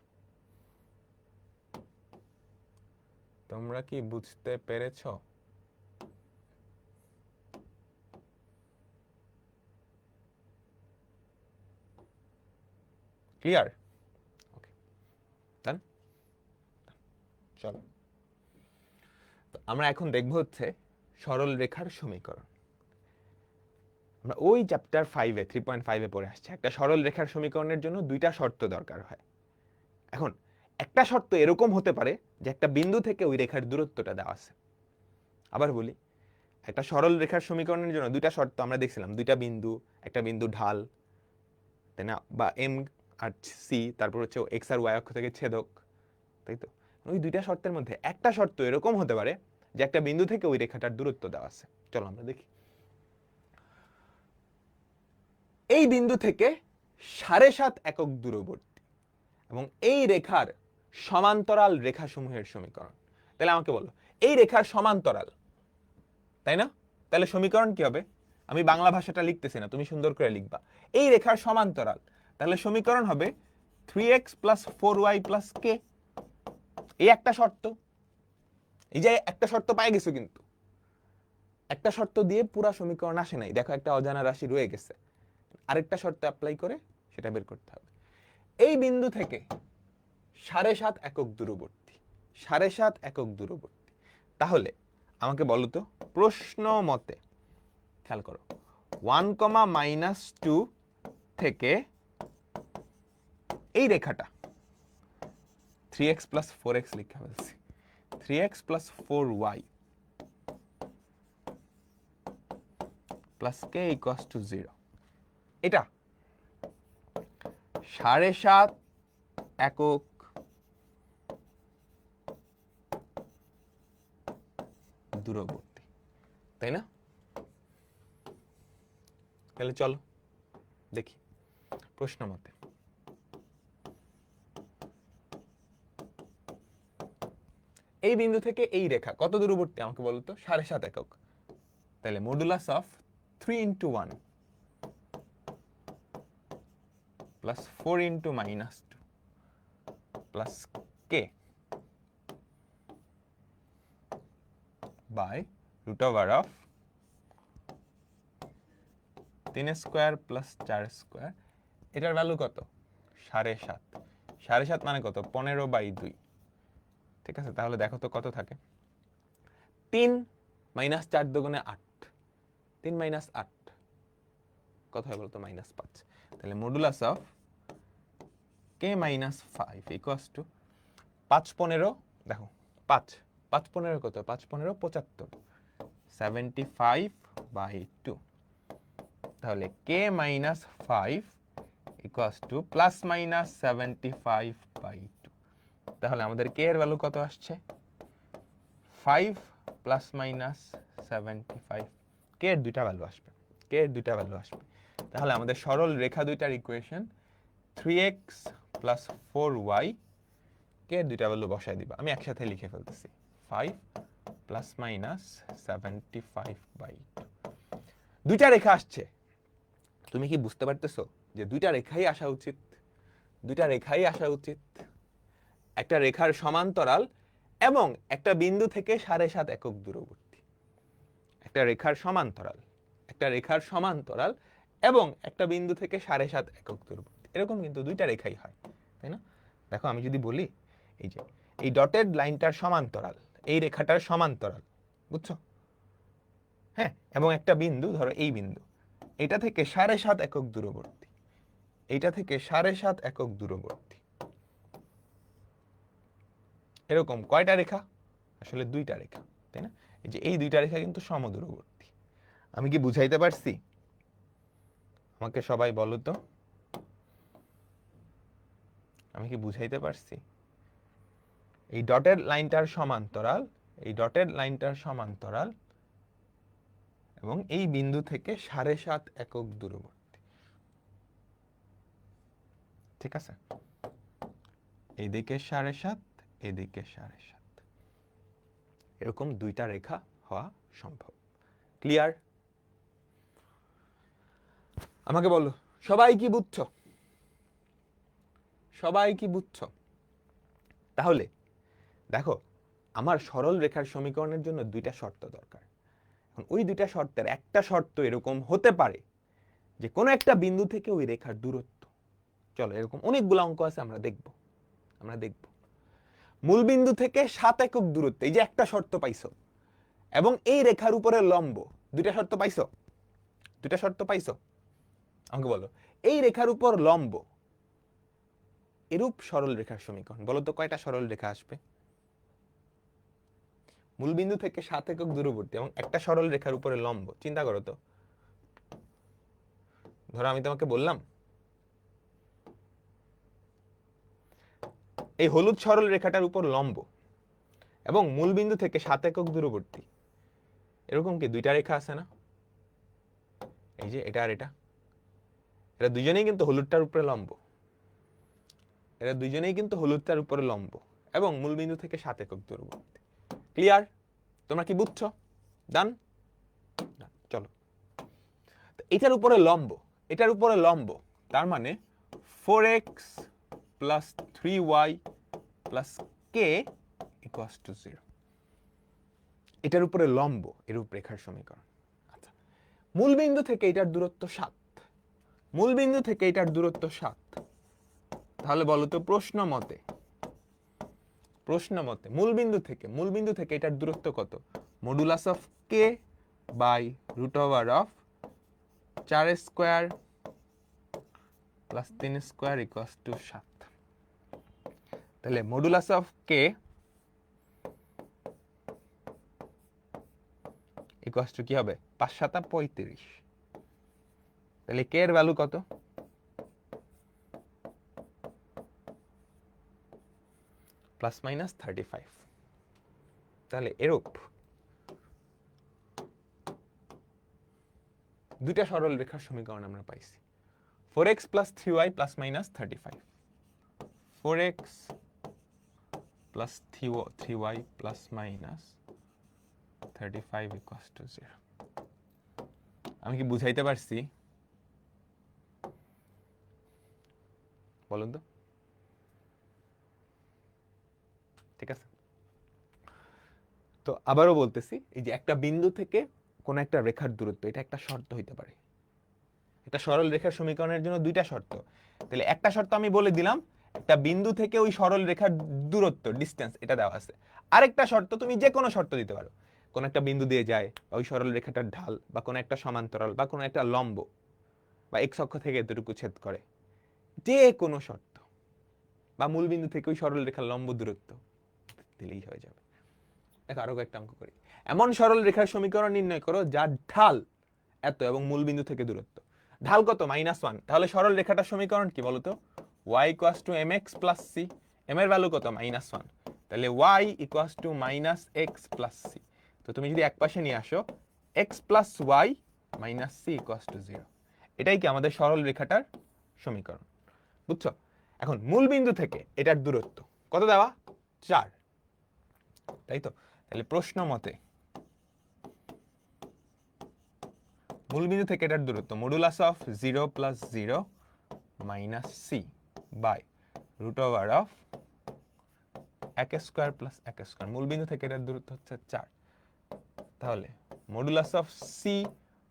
তোমরা কি বুঝতে পেরেছো? ক্লিয়ার? ওকে, ডান। চলো, তো আমরা এখন দেখব হচ্ছে সরল রেখার সমীকরণ। আমরা ওই চ্যাপ্টার 5-এ 3.5-এ পড়ে আসছে একটা সরল রেখার সমীকরণের জন্য দুইটা শর্ত দরকার হয়। এখন একটা শর্ত এরকম হতে পারে যে একটা বিন্দু থেকে ওই রেখার দূরত্বটা দেওয়া আছে। আবার বলি, একটা সরল রেখার সমীকরণের জন্য দুইটা শর্ত আমরা দেখছিলাম, দুইটা বিন্দু, একটা বিন্দু ঢাল, তাই না, বা এম আর সি, তারপর হচ্ছে এক্স আর ওয়াই অক্ষ থেকে ছেদক, তাই তো? ওই দুইটা শর্তের মধ্যে একটা শর্ত এরকম হতে পারে যে একটা বিন্দু থেকে ওই রেখাটার দূরত্ব দেওয়া আছে। চলো আমরা দেখি। এই বিন্দু থেকে 7.5 একক দূরবর্তী এবং এই রেখার সমান্তরাল রেখাসমূহের সমীকরণ। তাহলে আমাকে বলো, এই রেখার সমান্তরাল, তাই না? তাহলে সমীকরণ কি হবে? আমি বাংলা ভাষাটা লিখতেছি না, তুমি সুন্দর করে লিখবা। এই রেখার সমান্তরাল, তাহলে সমীকরণ হবে 3x + 4y + k। এই একটা শর্ত, এই যে একটা শর্ত পাই গেছো, কিন্তু একটা শর্ত দিয়ে পুরা সমীকরণ আসে নাই, দেখো একটা অজানা রাশি রয়ে গেছে, আরেকটা শর্ত অ্যাপ্লাই করে সেটা বের করতে হবে। এই বিন্দু থেকে 7.5 একক দূরবর্তী, 7.5 একক দূরবর্তী, তাহলে আমাকে বলো তো প্রশ্ন মতে, খেয়াল করো, 1, -2 থেকে এই রেখাটা 3x + 4x লিখে ফেলছি, 3x + 4y + k = 0, এটা 7.5 একক দূরবর্তী, তাই না? তাহলে চলো দেখি প্রশ্ন মতে। এই বিন্দু থেকে এই রেখা কত দূরবর্তী আমাকে বলতো 7.5 একক। তাহলে modulus of 3 into 1 plus 4 into minus 2 plus k by root over of 3 square plus 4 square. এটার ভ্যালু কত? 7.5। 7.5 মানে কত? 15/2। ঠিক আছে, তাহলে দেখো তো কত থাকে। 3 মাইনাস 4 দুগুণে 8, 3 মাইনাস 8 কত হয় বলতো? -5। তাহলে modulus of k minus 5 equals to 5 15, দেখো 5 5 15 কত? 5 15 75, 75/2। তাহলে k minus 5 equals to plus minus 75/2। তাহলে আমাদের k এর ভ্যালু কত আসছে? 5 প্লাস মাইনাস 75। k এর দুইটা ভ্যালু আসবে, k এর দুইটা ভ্যালু আসবে। তাহলে আমাদের সরল রেখা দুইটার equation 3x plus 4y, k এর দুইটা ভ্যালু বসাই দিবা। আমি একসাথে লিখে ফেলতেছি, 5 প্লাস মাইনাস 75/2। দুইটা রেখা আসছে। তুমি কি বুঝতে পারতেছো যে দুইটা রেখাই আসা উচিত? দুইটা রেখাই আসা উচিত। একটা রেখার সমান্তরাল এবং একটা বিন্দু থেকে 7.5 একক দূরবর্তী। একটা রেখার সমান্তরাল, একটা রেখার সমান্তরাল এবং একটা বিন্দু থেকে 7.5 একক দূরবর্তী, এরকম কিন্তু দুইটা রেখাই হয়, তাই না? দেখো আমি যদি বলি এই যে এই ডটেড লাইনটার সমান্তরাল, এই রেখাটার সমান্তরাল, বুঝছো? হ্যাঁ, এবং একটা বিন্দু, ধরো এই বিন্দু, এটা থেকে 7.5 একক দূরবর্তী, এইটা থেকে 7.5 একক দূরবর্তী। এরকম কয়টা রেখা? আসলে দুইটা রেখা, তাই না? এই যে এই দুইটা রেখা কিন্তু সমদূরবর্তী। আমি কি বুঝাইতে পারছি? আমাকে সবাই বলো তো, আমি কি বুঝাইতে পারছি? এই ডটেড লাইনটার সমান্তরাল, এই ডটেড লাইনটার সমান্তরাল এবং এই বিন্দু থেকে 7.5 একক দূরবর্তী। ঠিক আছে, এইদিকে 7.5, এদিকে 7.5, এরকম দুইটা রেখা হওয়া সম্ভব। ক্লিয়ার? আমাকে বলো সবাই কি বুঝছো? সবাই কি বুঝছো? তাহলে দেখো, আমার সরল রেখার সমীকরণের জন্য দুইটা শর্ত দরকার। এখন ওই দুইটা শর্তের একটা শর্ত এরকম হতে পারে যে কোনো একটা বিন্দু থেকে ওই রেখার দূরত্ব, চলো এরকম অনেকগুলো অঙ্ক আছে, আমরা দেখব। মূল বিন্দু থেকে 7 একক দূরত্ব, এই যে একটা শর্ত পাইছো, এবং এই রেখার উপরে লম্ব, দুইটা শর্ত পাইছো? দুইটা শর্ত পাইছো? আমাকে বলো, এই রেখার উপর লম্ব এরূপ সরল রেখার সমীকরণ বলো তো কয়টা সরল রেখা আসবে? মূলবিন্দু থেকে 7 একক দূরবর্তী এবং একটা সরল রেখার উপরে লম্ব, চিন্তা করো তো। ধরো আমি তোমাকে বললাম এই হলুদ সরল রেখাটার উপর লম্ব এবং মূলবিন্দু থেকে 7 একক দূরবর্তী, এরকম কি দুইটা রেখা আছে না? এই যে এটা আর এটা, এরা দুজনেই কিন্তু হলুদটার উপরে লম্ব, এরা দুজনেই কিন্তু হলুদটার উপরে লম্ব এবং মূলবিন্দু থেকে 7 একক দূরবর্তী। ক্লিয়ার? তোমরা কি বুঝছো? ডান? চলো, এটার উপরে লম্ব, এটার উপরে লম্ব, তার মানে 4x plus 3y plus k equals to 0। এটার উপরে লম্ব এরূপ রেখার সমীকরণ। আচ্ছা, মূলবিন্দু থেকে এটার দূরত্ব 7, মূলবিন্দু থেকে এটার দূরত্ব 7, তাহলে বলো তো প্রশ্ন মতে মূলবিন্দু থেকে এটার দূরত্ব কত? Modulus of k by root over of 4 square plus 3 square equals to 7। তাহলে modulus of k equals to কি হবে? 5 7 35। তাহলে k এর ভ্যালু কত? Plus minus 35। তাহলে এরূপ দুইটা সরল রেখার সমীকরণ আমরা পাইছি। 4x plus 3y plus minus 35, 4x plus 3y plus minus 35 equals to 0। আমি কি বুঝাইতে পারছি? বলুন তো। ঠিক আছে, তো আবারও বলতেছি, এই যে একটা বিন্দু থেকে কোন একটা রেখার দূরত্ব, এটা একটা শর্ত হইতে পারে। একটা সরল রেখার সমীকরণের জন্য দুইটা শর্ত। তাহলে একটা শর্ত আমি বলে দিলাম, একটা বিন্দু থেকে ওই সরল রেখার দূরত্ব, ডিসটেন্স, এটা দেওয়া আছে। আরেকটা শর্ত তুমি যে কোনো শর্ত দিতে পারো, কোন একটা বিন্দু দিয়ে যায়, বা ওই সরল রেখাটার ঢাল, বা কোন একটা সমান্তরাল, বা কোন একটা লম্ব, বা এক্স অক্ষ থেকে এতটুকু ছেদ করে, যে কোনো শর্ত, বা মূল বিন্দু থেকে ওই সরল রেখার লম্ব দূরত্ব দিলেই হয়ে যাবে। দেখো আরো কয়েকটা অঙ্ক করি। এমন সরল রেখার সমীকরণ নির্ণয় করো যার ঢাল এত এবং মূল বিন্দু থেকে দূরত্ব। ঢাল কত? -1। তাহলে সরল রেখাটার সমীকরণ কি বলতো? y equals to mx plus c। m এর ভ্যালু কত? -1। তাহলে y equals to -x plus c। তো তুমি যদি একপাশে নিয়ে আসো, x plus y minus c equals to 0। এটাই কি আমাদের সরল রেখাটার সমীকরণ। বুঝছো? এখন মূল বিন্দু থেকে এটার দূরত্ব কত দেওয়া? 4, তাই তো? তাহলে প্রশ্ন মতে মূল বিন্দু থেকে এটার দূরত্ব modulus of 0 plus 0 minus c by root over of 1 square plus 1 square. মূল বিন্দু থেকে এটার দূরত্ব হচ্ছে 4। তাহলে modulus of c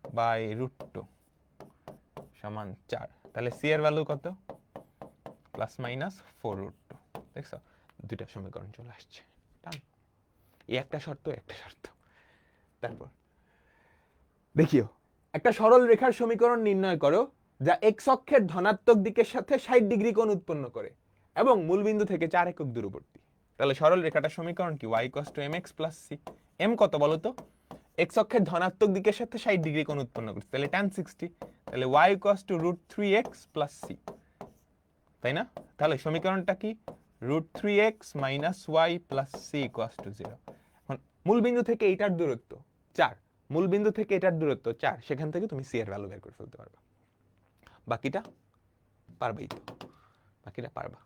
by root 2 সমান 4। তাহলে সি এর ভ্যালু কত? Plus minus 4 root 2। দেখছো, দুইটা সমীকরণ চলে আসছে। এই একটা শর্ত, একটা শর্ত। তারপর দেখিও, একটা সরল রেখার সমীকরণ নির্ণয় করো যা এক্স অক্ষের ধনাত্মক দিকের সাথে 60 ডিগ্রি কোণ উৎপন্ন করে এবং মূলবিন্দু থেকে 4 একক দূরবর্তী। তাহলে সরল রেখাটার সমীকরণ কি? y equals to mx plus c। m কত বলো তো? এক্স অক্ষের ধনাত্মক দিকের সাথে 60 ডিগ্রি কোণ উৎপন্ন করছে, তাহলে tan 60। তাহলে y equals to √3x plus c, তাই না? তাহলে সমীকরণটা কি? √3x minus y plus c equals to 0। এখন মূলবিন্দু থেকে এইটার দূরত্ব 4, মূল বিন্দু থেকে এটার দূরত্ব 4, সেখান থেকে তুমি সি এর ভ্যালু বের করে ফেলতে পারবা। বাকিটা পারবেই তো, বাকিটা পারবা,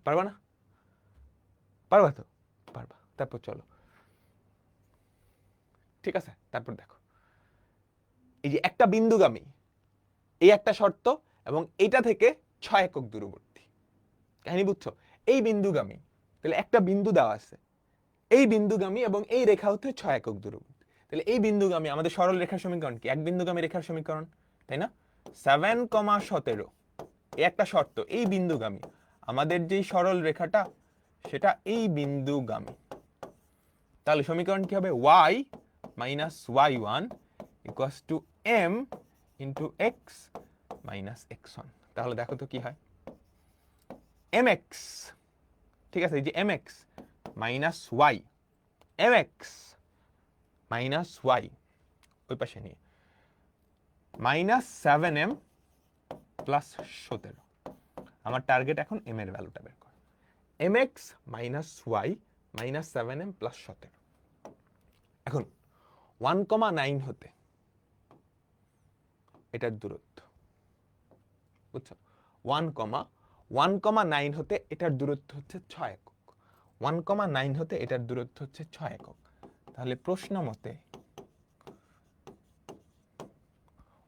পারবা না? পারবা তো? পারবা। তারপর চলো, ঠিক আছে। তারপর দেখো, এই যে একটা বিন্দুগামী, এই একটা শর্ত, এবং এটা থেকে 6 একক দূরবর্তী। কাহিনী বুঝছো? এই বিন্দুগামী, তাহলে একটা বিন্দু দেওয়া আছে, এই বিন্দুগামী এবং এই রেখা হচ্ছে 6 একক দূরবর্তী। তাহলে এই বিন্দুগামী আমাদের সরল রেখার সমীকরণ কি? এক বিন্দুগামী রেখার সমীকরণ, তাই না? 7,17 এই একটা শর্ত, এই বিন্দুগামী আমাদের যেই সরল রেখাটা সেটা এই বিন্দুগামী। তাহলে সমীকরণ কি হবে? y minus y1 equals to m into x minus x1। তাহলে দেখো তো কি হয়? mx, ঠিক আছে, এই যে mx minus y, mx minus y ওই পাশে নিয়ে মাইনাস 7m প্লাস 17। আমার টার্গেট এখন m এর ভ্যালুটা বের করা। mx minus y minus 7m plus 17। এখন 1,9 হতে এটার দূরত্ব, বুঝছো? 1,9 হতে এটার দূরত্ব হচ্ছে 6 একক। 1,9 হতে এটার দূরত্ব হচ্ছে 6 একক। তাহলে প্রশ্ন মতে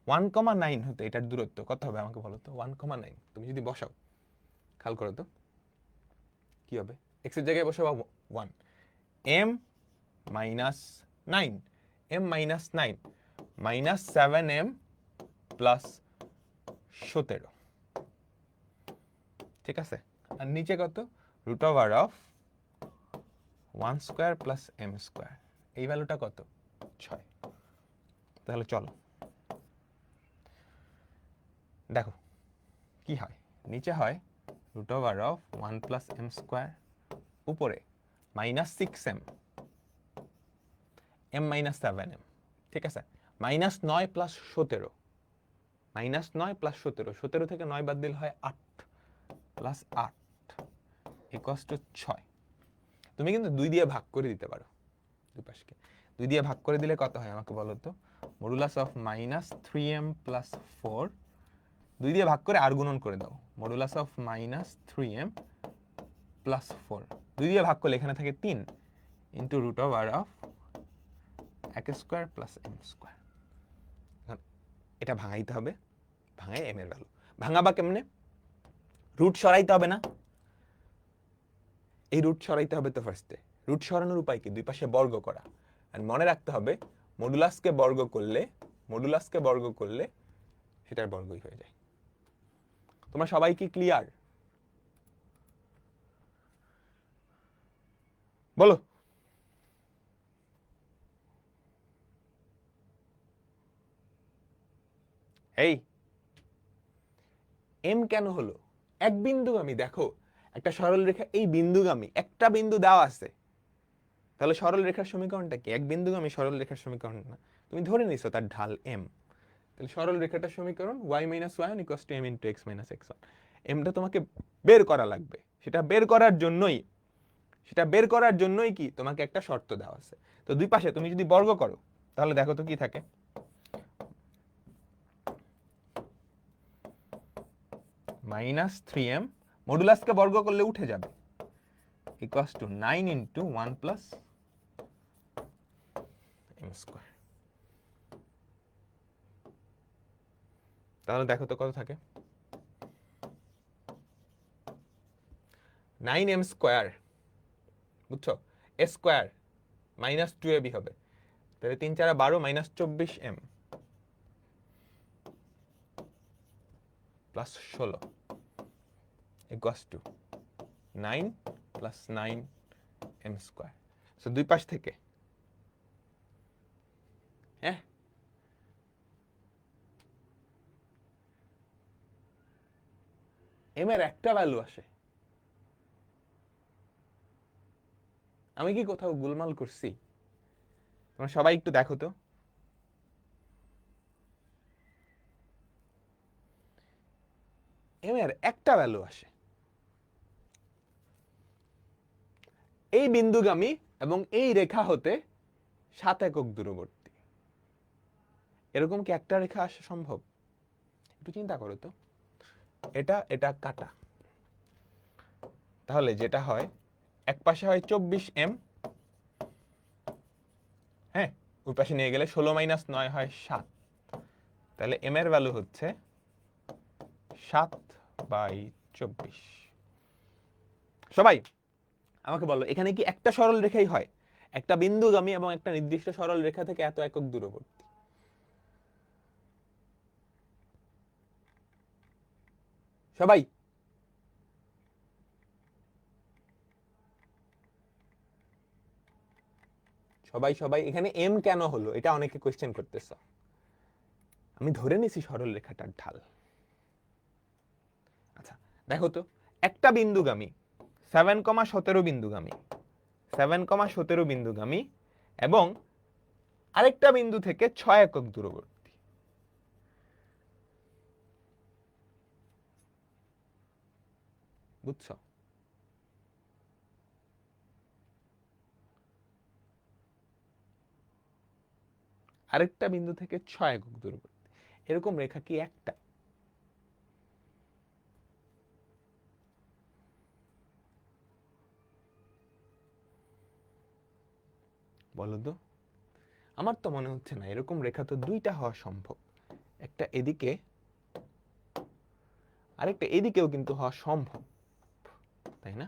1,9 হতে এটার দূরত্ব কত হবে আমাকে বলো তো? 1,9 তুমি যদি বসাও, খেয়াল করো তো কি হবে? x এর জায়গায় বসাবো 1, m minus 9, m minus 9 minus 7m plus 17, ঠিক আছে? আর নিচে কত? Root over of 1 square plus m square. এই ভ্যালুটা কত? 6। তাহলে চলো দেখো কি হয়। নিচে হয় root over of 1 plus m square, উপরে minus 6m, m minus 7m, ঠিক আছে? মাইনাস 9 প্লাস 17, মাইনাস 9 প্লাস 17, 17 থেকে 9 বাদ দিলে হয় 8 প্লাস 8 ইকুয়ালস টু 6। তুমি কিন্তু 2 দিয়ে ভাগ করে দিতে পারো, দুই পাশকে 2 দিয়ে ভাগ করে দিলে কত হয় আমাকে বলো তো? Modulus of minus 3m plus 4, 2 দিয়ে ভাগ করে আর গুণন করে দাও, modulus of minus 3m plus 4, 2 দিয়ে ভাগ করলে এখানে থাকে 3 ইন্টু রুট ওভার অফ এক স্কোয়ার প্লাস এম স্কোয়ার। এটা ভাঙাইতে হবে, ভাঙাই এম এর ভ্যালু। ভাঙাবা কেমনে? রুট সরাইতে হবে না? এই রুট সরাইতে হবে তো ফার্স্টে। রুট সরানোর উপায় কি? দুই পাশে বর্গ করা। আর মনে রাখতে হবে মডুলাসকে বর্গ করলে সেটার বর্গই হয়ে যায়। তোমরা সবাই কি ক্লিয়ার? বলো। এই এম কেন হলো? এক বিন্দুগামী। দেখো একটা সরল রেখা এই বিন্দুগামী, একটা বিন্দু দেওয়া আছে, তাহলে সরল রেখার সমীকরণটা কি? এক বিন্দুগামী সরল রেখার সমীকরণ না, তুমি ধরে নিছো তার ঢাল এম। তাহলে সরল রেখাটার সমীকরণ y - y1 = m × x - x1। এমটা তোমাকে বের করা লাগবে। সেটা বের করার জন্যই কি তোমাকে একটা শর্ত দেওয়া আছে। তো দুই পাশে তুমি যদি বর্গ করো তাহলে দেখো তো কি থাকে। -3m মডুলাসকে বর্গ করলে উঠে যাবে, ইকুয়ালস টু 9 × 1 + m²। তাহলে দেখো তো কত থাকে, 9m², বুঝছো? a স্কয়ার -2ab হবে, তাহলে 3 × 4 = 12 -24m + 16 equals to 9 + 9m²। So দুই পাশ থেকে, হ্যাঁ, এম এর একটা ভ্যালু আসে। আমি কি কোথাও গোলমাল করছি? তোমরা সবাই একটু দেখো তো। এম এর একটা ভ্যালু আসে, এই বিন্দুগামী এবং এই রেখা হতে 7 একক দূরবর্তী। এরকম কি একটা রেখা আসা সম্ভব? একটু চিন্তা করো তো। এটা কাটা, তাহলে যেটা হয় এক পাশে হয় 24m, হ্যাঁ, ওই পাশে নিয়ে গেলে 16 - 9 হয় 7। তাহলে এম এর ভ্যালু হচ্ছে 7/24। সবাই আমাকে বলো, এখানে কি একটা সরল রেখাই হয়? একটা বিন্দুগামী এবং একটা নির্দিষ্ট সরল রেখা থেকে এত একক দূরবর্তী। সবাই সবাই সবাই এখানে এম কেন হলো এটা অনেকে কোয়েশ্চেন করতেছ। আমি ধরে নিছি সরল রেখাটার ঢাল। আচ্ছা দেখো তো, একটা বিন্দুগামী 7,17 বিন্দুগামী, 7,17 বিন্দুগামী এবং আরেকটা বিন্দু থেকে 6 একক দূরবর্তী। বুঝছো? আরেকটা বিন্দু থেকে 6 একক দূরবর্তী, এরকম রেখা কি একটা? বলো তো। আমার তো মনে হচ্ছে না, এরকম রেখা তো দুইটা হওয়া সম্ভব, একটা এদিকে আরেকটা এদিকেও কিন্তু হওয়া সম্ভব, তাই না?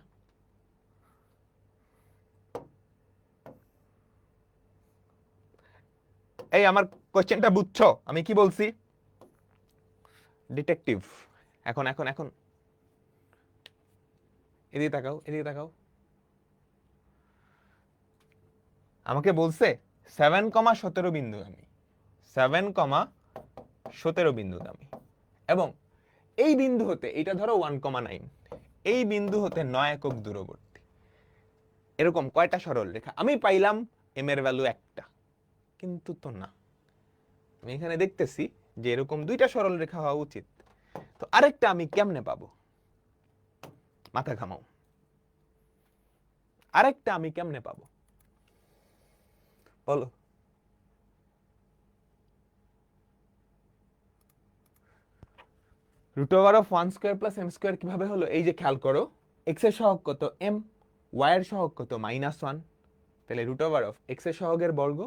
এই আমার কোশ্চেনটা বুঝছো আমি কি বলছি? ডিটেকটিভ, এখন এখন এখন এদিকে তাকাও, এদিকে তাকাও। আমাকে বলছে 7,17 বিন্দুগামী, 7,17 বিন্দুগামী এবং এই বিন্দু হতে, এটা ধরো 1,9, এই বিন্দু হতে 9 একক দূরবর্তী। এরকম কয়টা সরল রেখা? আমি পাইলাম এম এর ভ্যালু একটা, কিন্তু তো না। আমি এখানে দেখতেছি যে এরকম দুইটা সরল রেখা হওয়া উচিত। তো আরেকটা আমি কেমনে পাবো? মাথা ঘামাও। আরেকটা আমি কেমনে পাবো বলো? √1² + m² কিভাবে হলো? এই যে খেয়াল করো, এক্স এর সহগ কত m, y এর সহগ কত -1, তাহলে রুট ওভার অফ এক্স এর সহগের বর্গ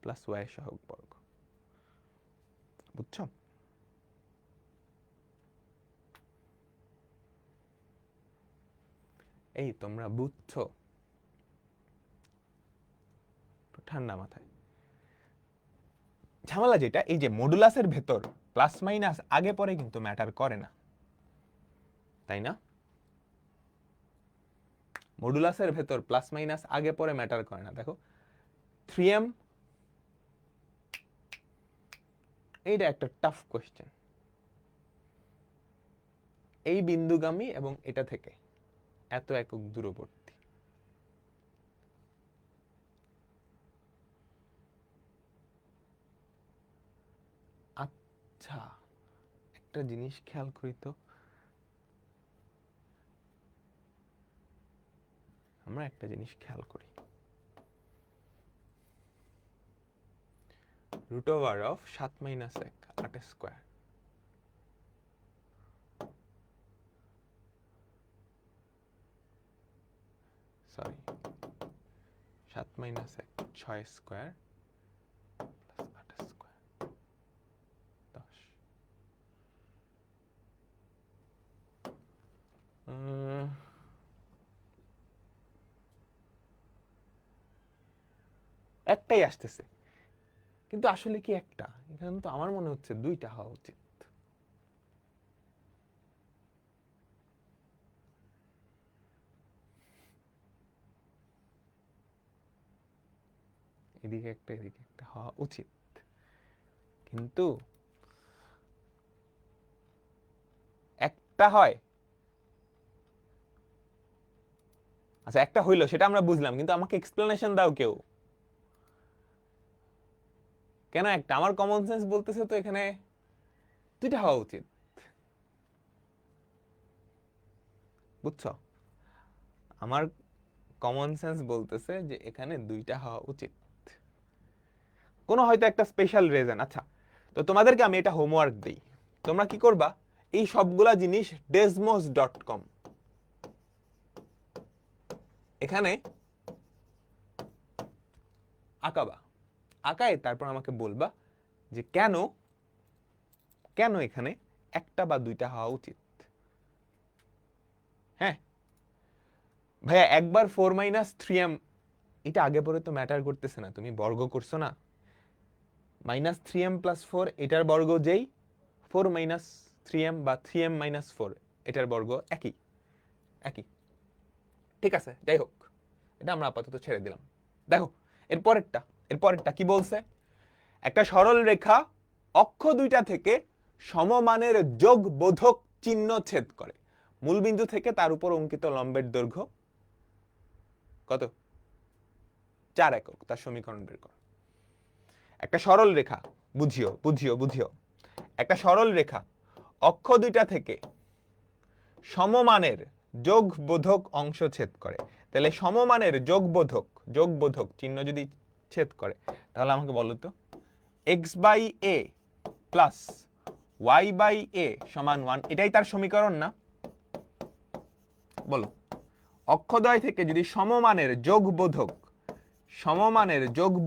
প্লাস y এর সহগ বর্গ। বুঝছো? এই তোমরা বুঝছো? ঠান্ডা মাথায়। ঝামেলা যেটা, এই যে মডুলাসের ভেতর প্লাস মাইনাস আগে পরে কিন্তু ম্যাটার করে না, তাই না? মডুলাসের ভেতর প্লাস মাইনাস আগে পরে ম্যাটার করে না। দেখো 3m, এইটা একটা টাফ কোয়েশ্চেন। এই বিন্দুগামী এবং এটা থেকে এত একক দূরবর্তী, আচ্ছা একটা জিনিস খেয়াল করি তো, আমরা একটা জিনিস খেয়াল করি, root over of 7 - 1 8 square, sorry 7 - 1 6 square plus 8 square 10। একটাই আসতেছে, কিন্তু আসলে কি একটা? এখানে তো আমার মনে হচ্ছে দুইটা হওয়া উচিত। এদিকে একটা এদিকে একটা হওয়া উচিত, কিন্তু একটা হয়। আচ্ছা একটা হইলো সেটা আমরা বুঝলাম, কিন্তু আমাকে এক্সপ্লেনেশন দাও কেউ, কেন একটা? আমার কমন সেন্স বলতেছে তো এখানে দুইটা হওয়া উচিত। বুঝছো? আমার কমন সেন্স বলতেছে যে এখানে দুইটা হওয়া উচিত, কোনো হয়তো একটা স্পেশাল রিজন। আচ্ছা, তো তোমাদেরকে আমি এটা হোমওয়ার্ক দিই, তোমরা কি করবা, এই সবগুলা জিনিস desmos.com এখানে আঁকাবা, আঁকায় তারপর আমাকে বলবা যে কেন কেন এখানে একটা বা দুইটা হওয়া উচিত। হ্যাঁ ভাইয়া, একবার 4 - 3m, এটা আগে পরে তো ম্যাটার করতেছে না, তুমি বর্গ করছো না, -3m + 4 এটার বর্গ যেই, 4 - 3m বা 3m - 4 এটার বর্গ একই একই। ঠিক আছে, যাই হোক, এটা আমরা আপাতত ছেড়ে দিলাম। দেখো এরপরেরটা কি বলছে, একটা সরল রেখা অক্ষ দুইটা থেকে সমমানের যোগ বোধক চিহ্ন ছেদ করে, মূলবিন্দু থেকে তার উপর অঙ্কিত লম্বের দৈর্ঘ্য কত? 4 একক। তার সমীকরণ বের করো। একটা সরল রেখা, বুঝিও বুঝিও বুঝিও, একটা সরল রেখা অক্ষ দুইটা থেকে সমমানের যোগ বোধক অংশ ছেদ করে, তাহলে সমমানের যোগ বোধক চিহ্ন যদি ছেদ করে, তাহলে আমাকে বলো তো x/a প্লাস y/a সমান 1, এটাই তার সমীকরণ না? বলো, অক্ষদ্বয় থেকে যদি সমমানের যোগ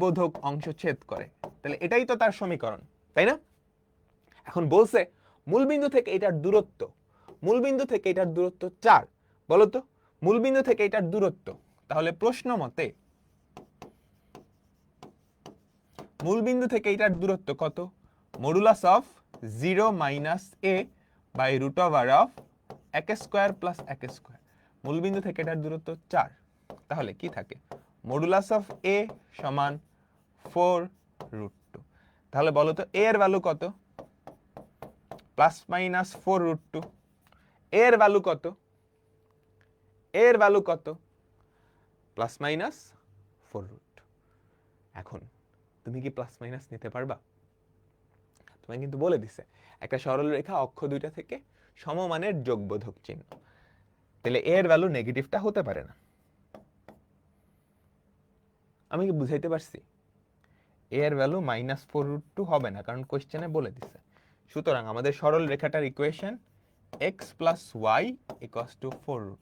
বোধক অংশ ছেদ করে, তাহলে এটাই তো তার সমীকরণ, তাই না? এখন বলছে মূলবিন্দু থেকে এটার দূরত্ব, মূলবিন্দু থেকে এটার দূরত্ব 4, বলো তো মূলবিন্দু থেকে এটার দূরত্ব, তাহলে প্রশ্ন মতে মূলবিন্দু থেকে এটার দূরত্ব কত? Modulus of 0 - a by root over of 1 square plus 1 square. মূলবিন্দু থেকে এটার দূরত্ব 4, তাহলে কি থাকে? মডুলাস অফ a সমান 4√2। তাহলে বলো তো a এর ভ্যালু কত? +-4√2। a এর ভ্যালু কত? a এর ভ্যালু কত? +-4√2। এখন তুমি কি প্লাস মাইনাস নিতে পারবা? তোমায় কিন্তু বলে দিছে একটা সরল রেখা অক্ষ দুইটা থেকে সমমানের যোগবোধক চিহ্ন, তাহলে এর ভ্যালু নেগেটিভটা হতে পারে না। আমি কি বুঝাইতে পারছি? এর ভ্যালু -4√2 হবে না, কারণ কোশ্চেনে বলে দিছে। সুতরাং আমাদের সরল রেখাটার ইকুয়েশন x + y = 4√2।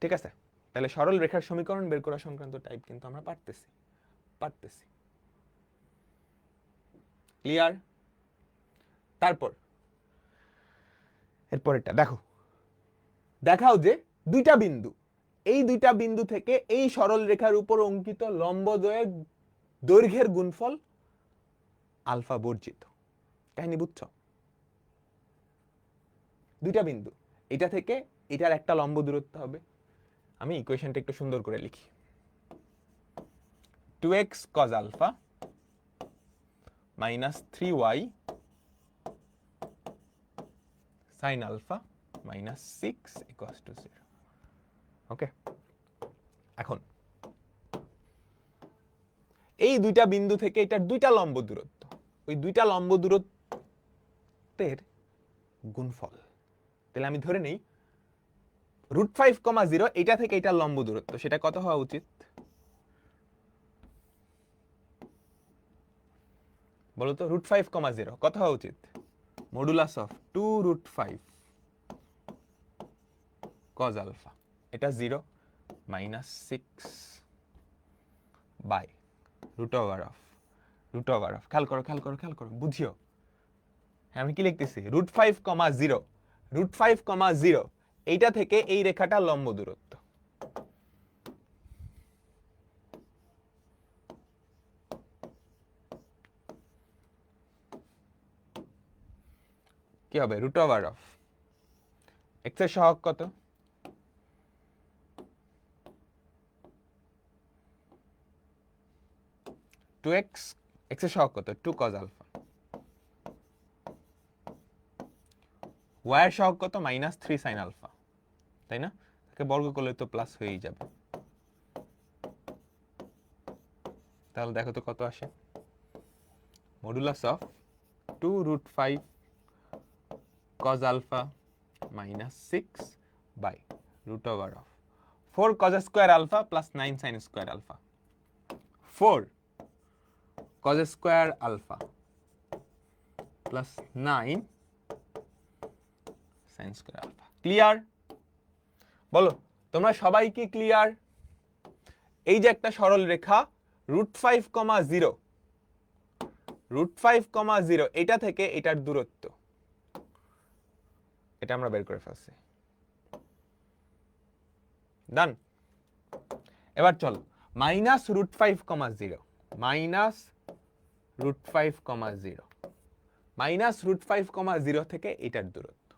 ঠিক আছে, তাহলে সরল রেখার সমীকরণ বের করা সংক্রান্ত টাইপ কিন্তু আমরা পারতেছি। ক্লিয়ার? তারপর এরপরেরটা দেখো, দেখাও যে দুইটা বিন্দু, এই দুইটা বিন্দু থেকে এই সরল রেখার উপর অঙ্কিত লম্বদ্বয়ের দৈর্ঘ্যের গুণফল আলফা বর্জিত। কাহিনী বুঝছো? দুইটা বিন্দু, এটা থেকে এটার একটা লম্ব দূরত্ব হবে। আমি ইকুয়েশনটা একটু সুন্দর করে লিখি। 2x cos alpha minus 3y sin alpha minus 6 equals to 0. ওকে, এখন এই দুইটা বিন্দু থেকে এটার দুইটা লম্ব দূরত্ব, ওই দুইটা লম্ব দূরত্বের গুণফল। তাহলে আমি ধরে নেই √5,0 এটা থেকে এটার লম্ব দূরত্ব, সেটা কত হওয়া উচিত বলো তো? √5,0 কত হওয়া উচিত? মডুলাস অফ 2√5 cos alpha, এটা 0 minus 6 by √ of খেয়াল করো বুঝিও। আমি কি লিখতেছি? √5,0 এইটা থেকে এই রেখাটা লম্ব দূরত্ব। কি হবে? √ x এর সহগ কত? x এর সহগ কত? 2 cos alpha। y এর সহগ কত? -3 sin alpha, তাই না? তাকে বর্গ করলে তো প্লাস হয়েই যাবে। তাহলে দেখো তো কত আসে? Modulus of 2√5 cos alpha minus 6 by √ of 4 cos square alpha plus 9 sin square alpha। 4 cos square alpha plus 9 sin square alpha। Clear? বলো তোমরা সবাই কি ক্লিয়ার? এই যে একটা সরল রেখা √5,0 এটা থেকে এটার দূরত্ব, এটা আমরা বের করে ফেলছি। ডান। এবার চলো -√5,0 -√5,0 থেকে এটার দূরত্ব।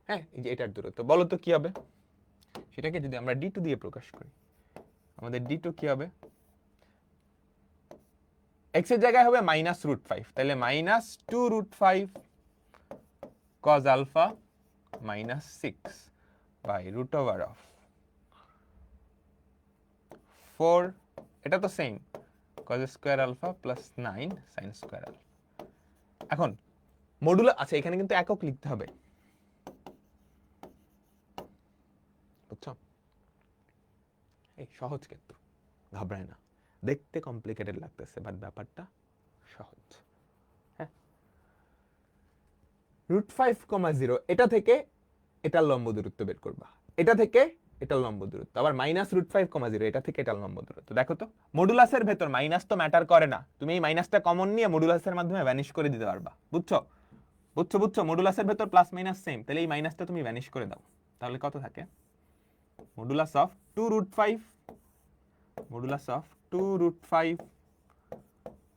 হ্যাঁ, এই যে এটার দূরত্ব, বলো তো কি হবে? সেটাকে যদি আমরা d2 দিয়ে প্রকাশ করি, আমাদের d2 কি হবে? x এর জায়গায় হবে -√5, তাহলে -2√5 cos alpha minus 6 by √ of 4, এটা তো same, cos square alpha plus 9 sin square alpha। এখন মডুলা, আচ্ছা এখানে কিন্তু একক লিখতে হবে, বুঝছো? এই সহজ কিন্তু, ঘাবড়ায় না, দেখতে কমপ্লিকেটেড লাগতেছে বাট ব্যাপারটা সহজ। হ্যাঁ, √5,0 এটা থেকে এটার লম্ব দূরত্ব বের করবা, এটা থেকে এটার লম্ব দূরত্ব, আবার -√5,0 এটা থেকে এটার লম্ব দূরত্ব। দেখো তো মডুলাসের ভেতর মাইনাস তো ম্যাটার করে না, তুমি এই মাইনাসটা কমন নিয়ে মডুলাসের মাধ্যমে ভ্যানিশ করে দিতে পারবা। বুঝছো? মডুলাসের ভেতর প্লাস মাইনাস সেম, তাহলে এই মাইনাসটা তুমি ভ্যানিশ করে দাও, তাহলে কত থাকে? Modulus of 2√5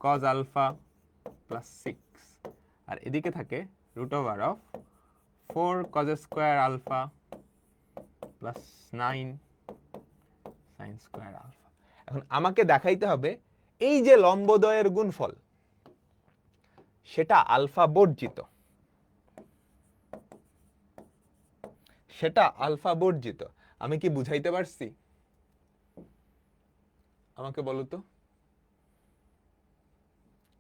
cos alpha plus 6, আর এদিকে থাকে √ of 4 cos square alpha plus 9 sin square alpha। এখন আমাকে দেখাইতে হবে এই যে লম্বদ্বয়ের গুণফল, সেটা আলফা বর্জিত, আমি কি বুঝাইতে পারছি? আমাকে বলো তো,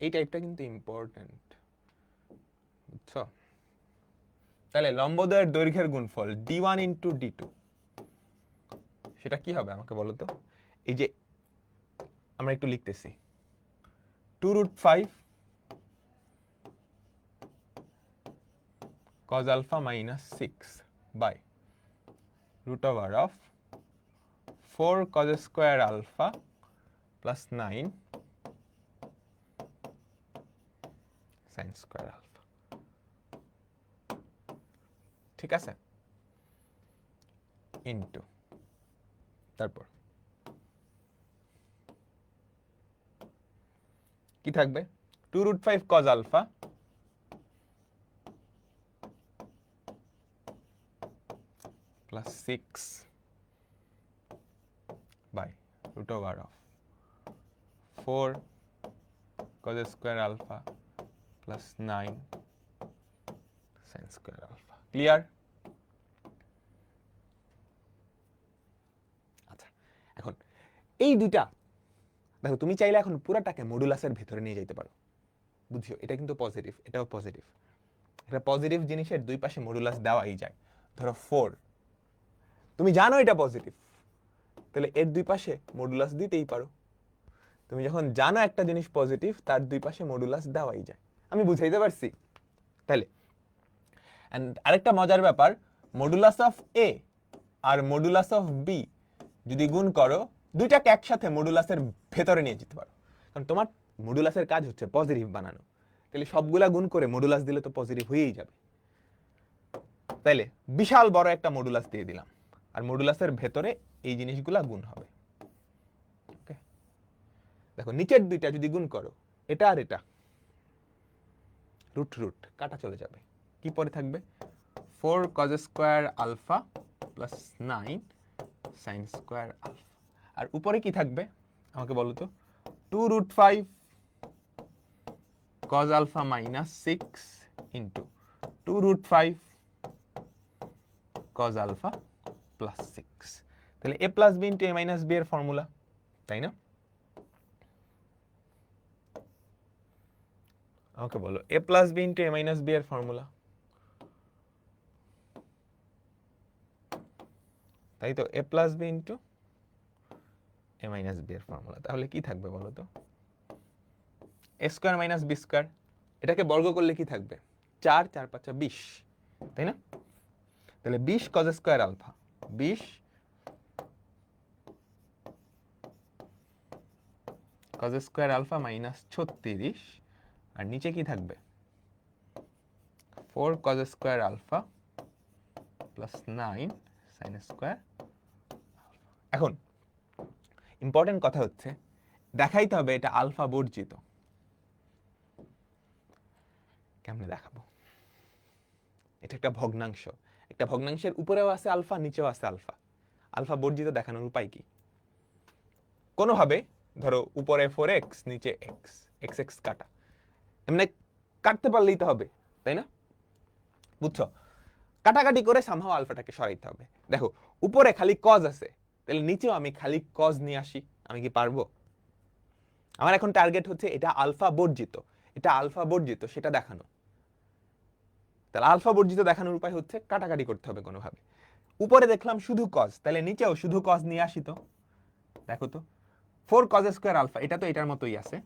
এই টাইপটা কিন্তু ইম্পর্টেন্ট, বুঝছো? তাহলে লম্বদ্বয়ের দৈর্ঘ্যের গুণফল d1 × d2, সেটা কি হবে আমাকে বলো তো? এই যে আমরা একটু লিখতেছি 2√5 cos alpha minus 6 by root over of 4 cos square alpha plus 9 sin square alpha। ঠিক আছে, ইনটু তারপর কি থাকবে 2 root 5 cos alpha plus 6 by root over of 4 cos square alpha plus 9 sin square alpha। Clear? আচ্ছা, এখন এই দুইটা দেখো, তুমি চাইলে এখন পুরাটাকে মডুলাসের ভেতরে নিয়ে যেতে পারো। বুঝছো, এটা কিন্তু পজিটিভ, এটাও পজিটিভ। এটা পজিটিভ জিনিসের দুই পাশে মডুলাস দেওয়াই যায়। ধরো 4, তুমি জানো এটা পজিটিভ, তাহলে এর দুই পাশে মডুলাস দিতেই পারো। তুমি যখন জানো একটা জিনিস পজিটিভ, তার দুই পাশে মডুলাস দেওয়াই যায়। আমি বুঝাইতে পারছি? তাহলে আরেকটা মজার ব্যাপার, মডুলাস অফ এ আর মডুলাস অফ বি যদি গুণ করো, দুইটাকে একসাথে মডুলাসের ভেতরে নিয়ে যেতে পারো। কারণ তোমার মডুলাসের কাজ হচ্ছে পজিটিভ বানানো, তাহলে সবগুলা গুণ করে মডুলাস দিলে তো পজিটিভ হয়েই যাবে। তাইলে বিশাল বড় একটা মডুলাস দিয়ে দিলাম, আর মডুলাসের ভেতরে এই জিনিসগুলা গুণ হবে। ওকে, দেখো নিচের দুইটা যদি গুণ করো, এটা আর এটা রুট রুট কাটা চলে যাবে, কি পরে থাকবে 4 cos square alpha plus 9 sin square alpha. আর উপরে কি থাকবে আমাকে বলো তো, 2 root 5 cos alpha minus 6 into 2 root 5 cos alpha plus 6। তাহলে a plus b into a minus b এর ফর্মুলা, তাই না? আমাকে বলো a plus b into a minus b এর ফর্মুলা, তাই তো? a plus b into a minus b এর ফর্মুলা। তাহলে কি থাকবে বলো তো, a square minus b square. এটাকে বর্গ করলে কি থাকবে 4 4 5 20, তাই না? তাহলে 20 cos square alpha, 20 cos square alpha minus 36, আর নিচে কি থাকবে 4 cos square alpha plus 9 sin square. এখন ইম্পর্টেন্ট কথা হচ্ছে, দেখাইতে হবে এটা আলফা বর্জিত। কেমনে দেখাবো? এটা একটা ভগ্নাংশ, একটা ভগ্নাংশের উপরেও আছে আলফা, নিচেও আছে আলফা। আলফা বর্জিত দেখানোর উপায় কি? কোনোভাবে ধরো উপরে 4x নিচে x, x x কাটা, এমনি কাটতে পারলেই তো হবে, তাই না? বুঝছো? কাটাকাটি করে সামহাও আলফাটাকে সরাইতে হবে। দেখো উপরে খালি কজ আছে, তাহলে নিচেও আমি খালি কজ নিয়ে আসি, আমি কি পারবো? আমার এখন টার্গেট হচ্ছে এটা আলফা বর্জিত, এটা আলফা বর্জিত সেটা দেখানো। তাহলে আলফা বর্জিত দেখানোর উপায় হচ্ছে কাটাকাটি করতে হবে কোনোভাবে। উপরে দেখলাম শুধু কজ, তাহলে নিচেও শুধু কজ নিয়ে আসি। তো দেখো তো 4 cos স্কয়ার আলফা, এটা তো এটার মতোই আছে।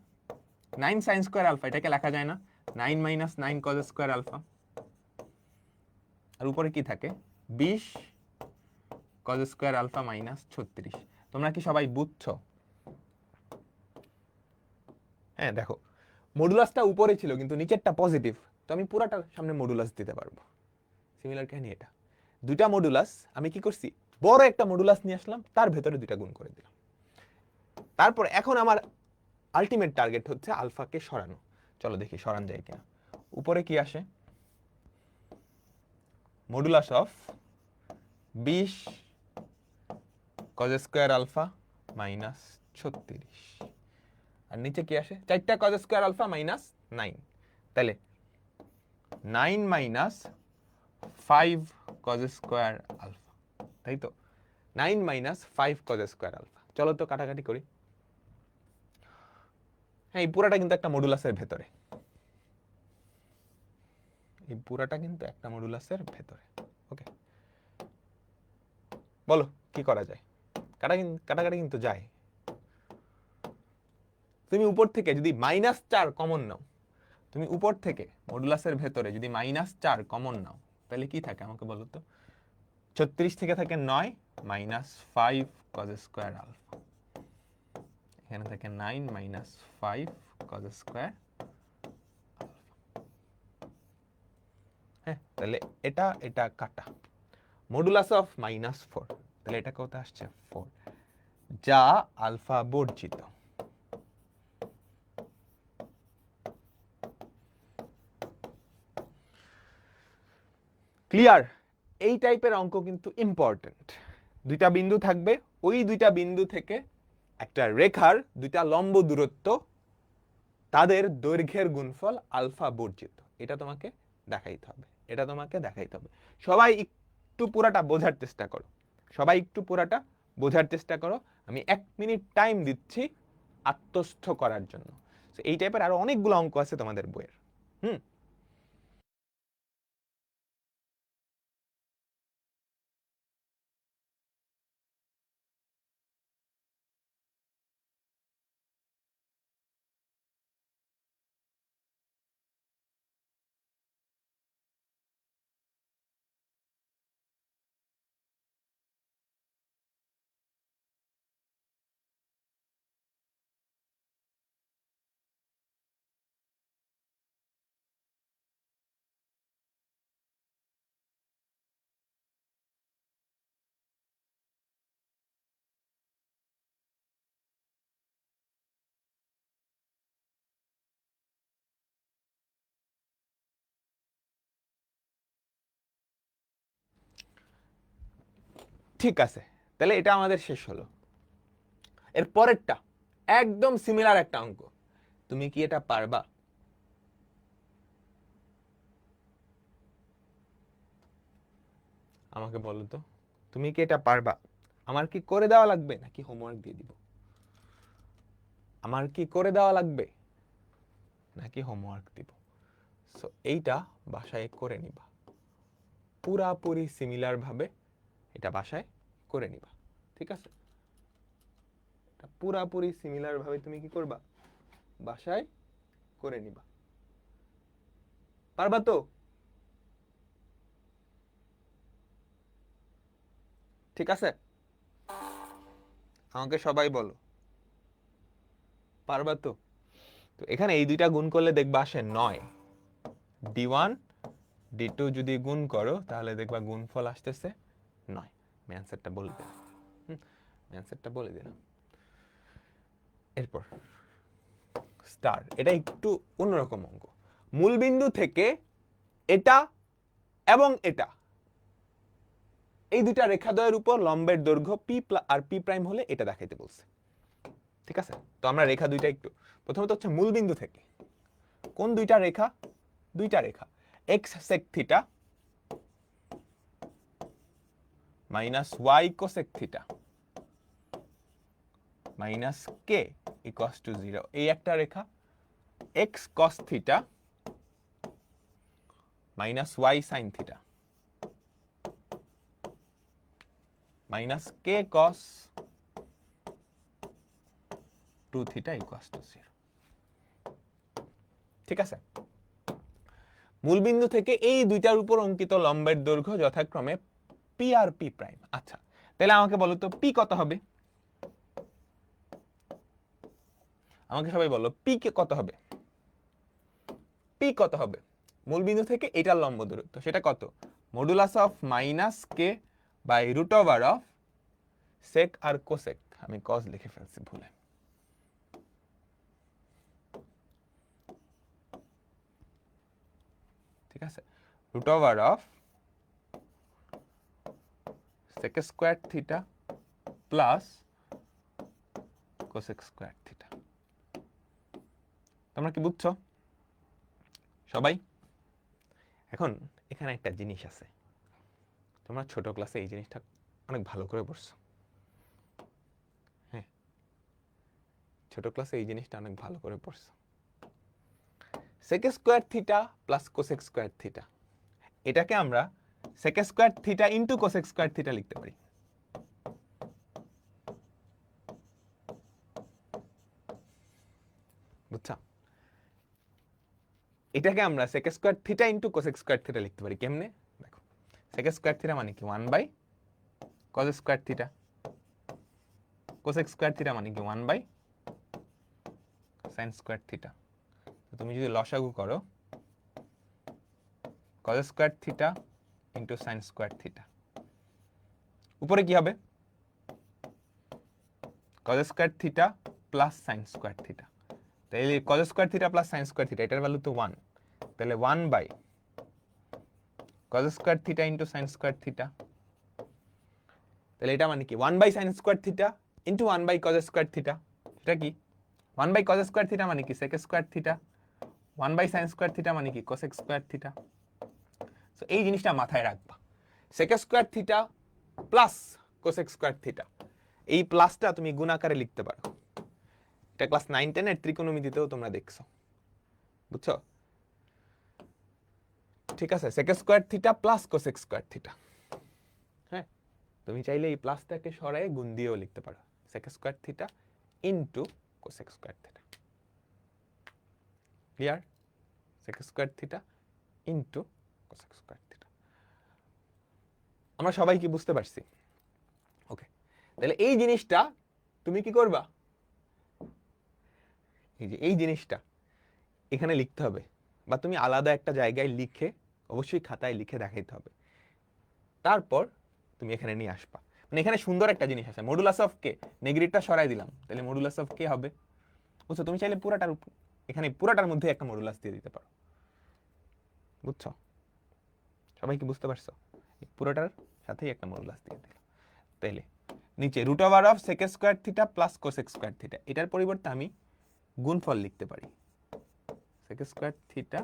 9 sin স্কয়ার আলফা, এটাকে লেখা যায় না 9 minus 9 cos স্কয়ার আলফা। আর উপরে কি থাকে 20 cos স্কয়ার আলফা মাইনাস 36। তোমরা কি সবাই বুঝছো? হ্যাঁ, দেখো মডুলাসটা উপরে ছিল কিন্তু নিচেরটা পজিটিভ, তো আমি পুরাটার সামনে মডুলাস দিতে পারবো। সিমিলার কাহিনী এটা, দুইটা মডুলাস আমি কি করছি, বড় একটা মডুলাস নিয়ে আসলাম, তার ভেতরে দুইটা গুণ করে দিলাম। তারপর এখন আমার আলটিমেট টার্গেট হচ্ছে আলফাকে সরানো। চলো দেখি সরান যায় কিনা। উপরে কি আসে, modulus of 20 cos square alpha minus 36, আর নিচে কি আসে 4টা cos স্কয়ার আলফা মাইনাস 9, তাহলে 9 মাইনাস 5 cos স্কয়ার আলফা, তাই তো? 9 মাইনাস 5 cos স্কয়ার আলফা। চলো তো কাটাকাটি করি। হ্যাঁ, এই পুরাটা কিন্তু একটা মডুলাসের ভেতরে, এই পুরাটা কিন্তু একটা মডুলাসের ভেতরে। ওকে, বলো কি করা যায়? কাটাকাটি কিন্তু যায়। তুমি উপর থেকে যদি -4 কমন নাও, তুমি উপর থেকে মডুলাসের ভেতরে যদি -4 কমন নাও, তাহলে কি থাকে আমাকে বলো তো? 36 থেকে থাকে 9 মাইনাস 5 cos স্কয়ার আলফা, এখানে থাকে 9 মাইনাস 5 cos স্কয়ার। হ্যাঁ, তাহলে এটা এটা কাটা, মডুলাস অফ -4, তাহলে এটা কত আসছে 4, যা আলফা বর্জিত। ক্লিয়ার? এই টাইপের অঙ্ক কিন্তু ইম্পর্টেন্ট। দুইটা বিন্দু থাকবে, ওই দুইটা বিন্দু থেকে একটা রেখার দুইটা লম্ব দূরত্ব, তাদের দৈর্ঘ্যের গুণফল আলফা বর্জিত, এটা তোমাকে দেখাইতে হবে, এটা তোমাকে দেখাইতে হবে। সবাই একটু পুরাটা বোঝার চেষ্টা করো, সবাই একটু পুরাটা বোঝার চেষ্টা করো। আমি 1 মিনিট টাইম দিচ্ছি আত্মস্থ করার জন্য। এই টাইপের আরো অনেকগুলো অঙ্ক আছে তোমাদের বইয়ের। ঠিক আছে, তাহলে এটা আমাদের শেষ হলো। এর পরেরটা একদম সিমিলার একটা অঙ্ক, তুমি কি এটা পারবা? আমাকে বলো তো, তুমি কি এটা পারবা? আমার কি করে দেওয়া লাগবে নাকি হোমওয়ার্ক দিয়ে দিব? আমার কি করে দেওয়া লাগবে নাকি হোমওয়ার্ক দিব? সো এইটা বাসায় করে নিবা, পুরাপুরি সিমিলার ভাবে এটা বাসায় করে নিবা, ঠিক আছে? পুরাপুরি সিমিলার ভাবে তুমি কি করবা? বাসায় করে নিবা। পারবা তো? ঠিক আছে, আমাকে সবাই বলো পারবা তো? তো এখানে এই দুইটা গুণ করলে দেখবা আসে 9, d1 d2 যদি গুণ করো তাহলে দেখবা গুণফল আসতেছে 9। আমি অ্যান্সারটা বলে দিলাম, অ্যান্সারটা বলে দিলাম। এরপর স্টার, এটা একটু অন্যরকম অঙ্ক। মূলবিন্দু থেকে এটা এবং এটা, এই দুইটা রেখাদ্বয়ের উপর লম্বের দৈর্ঘ্য পি আর পি প্রাইম হলে এটা দেখাইতে বলছে, ঠিক আছে? তো আমরা রেখা দুইটা একটু, প্রথমত হচ্ছে মূলবিন্দু থেকে কোন দুইটা রেখা? দুইটা রেখা, x sec theta minus y cosec theta minus k equals to 0, এই একটা রেখা। X cos theta minus y sine theta minus k cos 2 theta equals to 0, ঠিক আছে? মূলবিন্দু থেকে এই দুইটার উপর অঙ্কিত লম্বের দৈর্ঘ্য যথাক্রমে পি আর পি প্রাইম। আচ্ছা, তাহলে আমাকে বলো তো পি কত হবে? আমাকে সবাই বলো পি কে কত হবে? পি কত হবে? মূলবিন্দু থেকে এটার লম্ব দূরত্ব, সেটা কত? Modulus of minus k by root over of sec আর কোসেক, আমি কস লিখে ফেলছি ভুলে, ঠিক আছে? Root over of sec square theta plus cosec square theta. তোমরা কি বুঝছো সবাই? এখন এখানে একটা জিনিস আছে, তোমরা ছোট ক্লাসে এই জিনিসটা অনেক ভালো করে পড়ছো, হ্যাঁ, ছোট ক্লাসে এই জিনিসটা অনেক ভালো করে পড়ছো। Sec square theta plus cosec square theta, এটাকে আমরা sec square theta into cosec square theta লিখতে পারি, বুঝছো? এটাকে আমরা sec square theta into cosec square theta লিখতে পারি কেমনে? দেখো, সেক স্কোয়ার থিটা মানে কি 1/2 cause square theta, cosec square theta মানে কি 1 বাই সাইন স্কোয়ার থিটা। তুমি যদি লসাগু করো cos square theta into sine square theta, উপরে কি হবে cos square theta plus sine square theta. তাহলে cos square theta plus sine square theta, এটার ভ্যালু তো 1, তাহলে 1 by cos square theta into sine square theta. তাহলে এটা মানে কি 1 by sine square theta into 1 by cos square theta. এটা কি 1 বাই কজ স্কোয়ার থিটা মানে কি sec square theta, 1 by sine square theta মানে কি কোসেক স্কোয়ার থিটা। সো এই জিনিসটা মাথায় রাখবা, sec square theta plus cosec square theta, এই প্লাসটা তুমি গুণ আকারে লিখতে পারো। এটা ক্লাস 9-10 এর ত্রিকোণমিতিতেও তোমরা দেখছো, বুঝছো? ঠিক আছে, sec square theta plus cosec square theta. হ্যাঁ, তুমি চাইলে এই প্লাসটাকে সরায়ে গুণ দিয়েও লিখতে পারো, sec square theta into cosec square theta. Clear? Sec square theta into cosec square theta. আমরা সবাই কি বুঝতে পারছি? ওকে, তাহলে এই জিনিসটা তুমি কি করবা, এই যে এই জিনিসটা এখানে লিখতে হবে, বা তুমি আলাদা একটা জায়গায় লিখে অবশ্যই খাতায় লিখে দেখাইতে হবে। তারপর তুমি এখানে নিয়ে আসবা, মানে এখানে সুন্দর একটা জিনিস আছে, মডুলাস অফ কে, নেগেটিভটা সরাই দিলাম, তাহলে মডুলাস অফ কে হবে, বুঝছো? তুমি চাইলে পুরাটার এখানে পুরাটার মধ্যে একটা মডুলাস দিয়ে দিতে পারো, বুঝছো? সবাই কি বুঝতে পারছো? পুরোটার সাথেই একটা মডুলাস দিয়ে দিল। তাইলে নিচে root over of sec square theta plus cosec square theta, এটার পরিবর্তে আমি গুণফল লিখতে পারি, sec square theta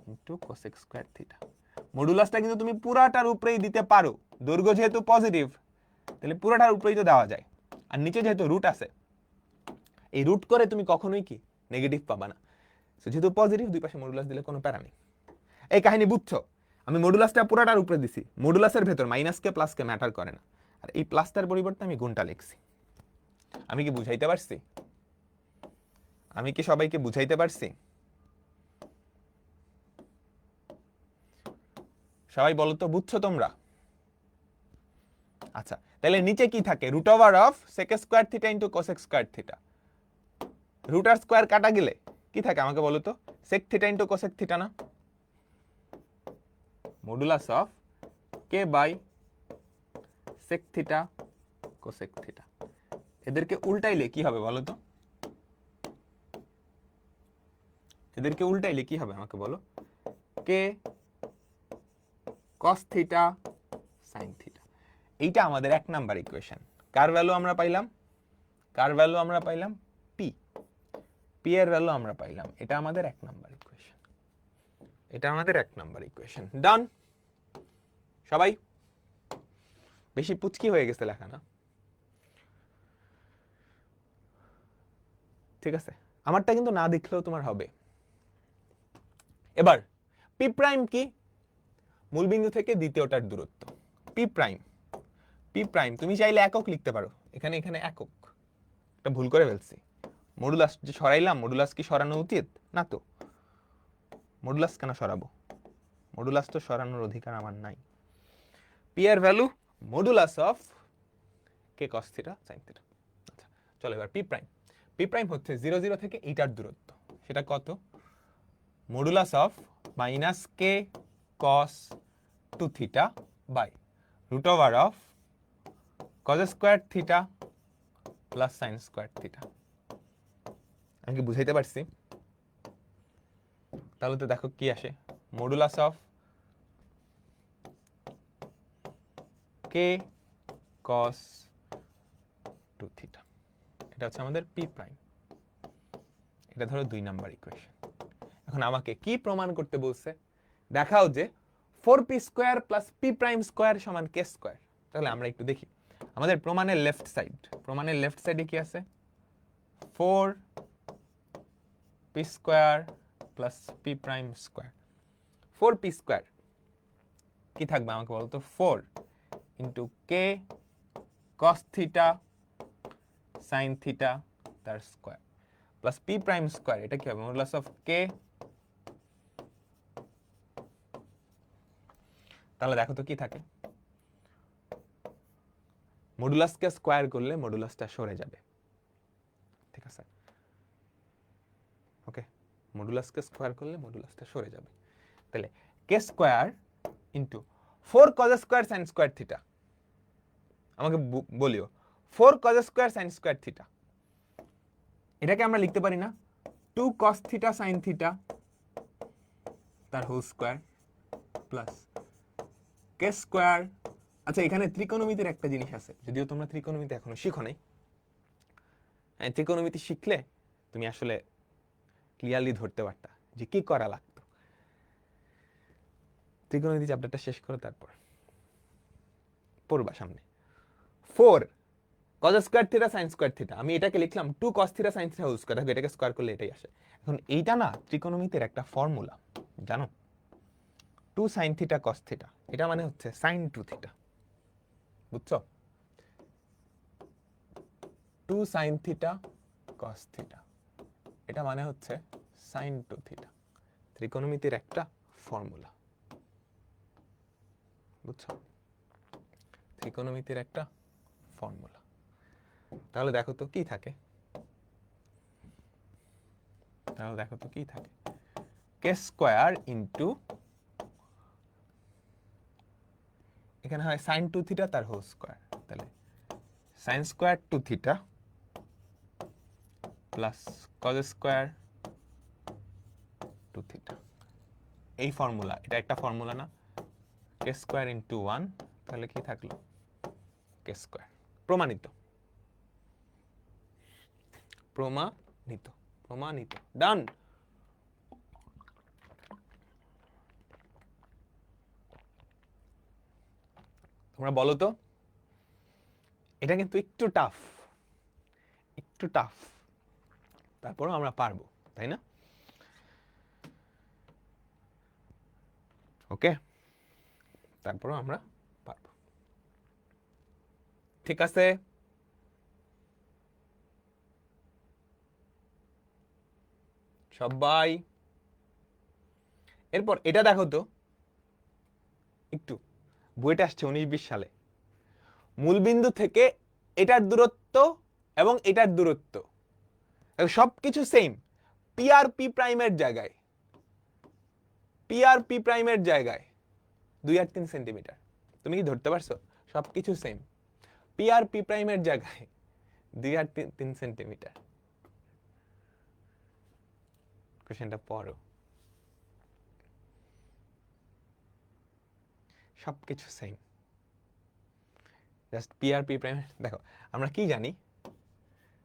into cosec square theta. মডুলাসটা কিন্তু তুমি পুরাটার উপরেই দিতে পারো, দৈর্ঘ্য যেহেতু পজিটিভ তাহলে পুরাটার উপরেই তো দেওয়া যায়, আর নিচে যেহেতু রুট আছে, এই রুট করে তুমি কখনোই কি নেগেটিভ পাবা না। যেহেতু পজিটিভ, দুই পাশে মডুলাস দিলে কোনো প্যারা নেই। এই কাহিনী বুঝছো? আমি মডুলাসটা পুরাটার উপরে দিছি, মডুলাসের ভেতর মাইনাসকে প্লাসকে ম্যাটার করে না, আর এই প্লাসটার পরিবর্তে আমি গুণটা লিখছি। আমি কি বুঝাইতে পারছি? আমি কি সবাইকে বুঝাইতে পারছি? সবাই বলো তো, বুঝছো তোমরা? আচ্ছা, তাহলে নিচে কি থাকে, root over of sec square theta into cosec square theta. Root আর স্কোয়ার কাটা গেলে কি থাকে আমাকে বলো তো, sec theta into cosec theta না? Modulus of k by sec theta cosec theta. এদেরকে উল্টাইলে কি হবে বলো তো, এদেরকে উল্টাইলে কি হবে আমাকে বলো, কে কস থিটা সাইন থিটা। এইটা আমাদের 1 নাম্বার ইকুয়েশন। কার ভ্যালু আমরা পাইলাম, কার ভ্যালু আমরা পাইলাম, পি, পি এর ভ্যালু আমরা পাইলাম, এটা আমাদের 1 নাম্বার ইকুয়েশন, এটা আমাদের 1 নাম্বার ইকুয়েশন। ডান? সবাই বেশি পুচকি হয়ে গেছে লেখা না? ঠিক আছে, আমারটা কিন্তু না দেখলেও তোমার হবে। এবার পি প্রাইম কি, মূলবিন্দু থেকে দ্বিতীয়টার দূরত্ব। পি প্রাইম, পি প্রাইম তুমি চাইলে একক লিখতে পারো, এখানে এখানে একক, এটা ভুল করে ফেলছি। মডুলাস যে সরাইলাম, মডুলাস কি সরানো উচিত না? তো মডুলাস কেন সরাবো, মডুলাস তো সরানোর অধিকার আমার নাই। পি এর value modulus of k cos theta sine theta. আচ্ছা চলো এবার পি প্রাইম, পি প্রাইম হচ্ছে 0 0 থেকে এইটার দূরত্ব, সেটা কত, modulus of minus k cos 2 theta by root over of cos square theta plus sine square theta. আমি কি বুঝাইতে পারছি? তাহলে তো দেখো কি আসে, modulus of k cos 2 theta, এটা হচ্ছে আমাদের পি প্রাইম। এটা ধরো 2 নাম্বার ইকুয়েশন। এখন আমাকে কি প্রমাণ করতে বলছে, দেখাও যে 4p square plus P prime square সমান কে স্কোয়ার। তাহলে আমরা একটু দেখি আমাদের প্রমাণের লেফট সাইড, প্রমাণের লেফট সাইডে কি আছে, 4p square plus P prime square. 4p square কি থাকবে আমাকে বলতো, 4 ইন্টু কে কস থিটা সাইন থিটা তার square plus P prime square, এটা কি হবে, মডুলাস অফ কে। তাহলে দেখো তো কি থাকে, মডুলাসকে স্কোয়ার করলে মডুলাসটা সরে যাবে, ঠিক আছে? ওকে, মডুলাসকে স্কোয়ার করলে মডুলাসটা সরে যাবে। তাহলে k square into 4 cos square sine square theta, আমাকে বলিও 4 cos square sine square theta, এটাকে আমরা লিখতে পারি না 2 কস থিটা সাইন থিটা তার whole square plus k square. আচ্ছা, এখানে ত্রিকোণমিতির একটা জিনিস আছে, যদিও তোমরা ত্রিকোণমিতি এখনো শিখো নাই। ত্রিকোণমিতি শিখলে তুমি আসলে ক্লিয়ারলি ধরতে পারতা যে কি করা লাগতো। ত্রিকোণমিতি চ্যাপ্টারটা শেষ করো, তারপর পড়বা সামনে। 4 cos square theta sin square theta, আমি এটাকে লিখলাম 2 cos theta sin theta whole square, এটাকে স্কয়ার করলে এটাই আসে। এখন এইটা না ত্রিকোণমিতির একটা ফর্মুলা, জানো? 2 sin থিটা cos থিটা, এটা মানে হচ্ছে sin 2 থিটা, বুঝছো? 2 sin থিটা cos থিটা, এটা মানে হচ্ছে sin 2 থিটা, ত্রিকোণমিতির একটা ফর্মুলা, বুঝছো? ত্রিকোণমিতির একটা ফর্মুলা। তাহলে দেখো তো কি থাকে, কে স্কোয়ার ইন্টু, এখানে হয় সাইন 2 থিটা তার হোল স্কোয়ার, তাহলে sine square 2 theta plus cos square 2 theta. এই ফর্মুলা, এটা একটা ফর্মুলা না? কে স্কোয়ার ইন্টু 1, তাহলে কি থাকলো? কে স্কোয়ার। প্রমাণিত, ডান। তোমরা বলো তো, এটা কিন্তু একটু টাফ, তারপরও আমরা পারবো, তাই না? ওকে, তারপরও আমরা পারবো, ঠিক আছে? সবাই এরপর এটা দেখো তো একটু, বইটা আসছে 19-20 সালে। মূলবিন্দু থেকে এটার দূরত্ব এবং এটার দূরত্ব সবকিছু সেম, পি আর পি প্রাইমের জায়গায়, 2 আর 3 সেন্টিমিটার। তুমি কি ধরতে পারছো? সবকিছু সেম, পি আর পি প্রাইমের জায়গায় 2 আর 3 সেন্টিমিটার। কোশ্চেনটা পড়ো, সবকিছু same, just P R P prime. দেখো আমরা কি জানি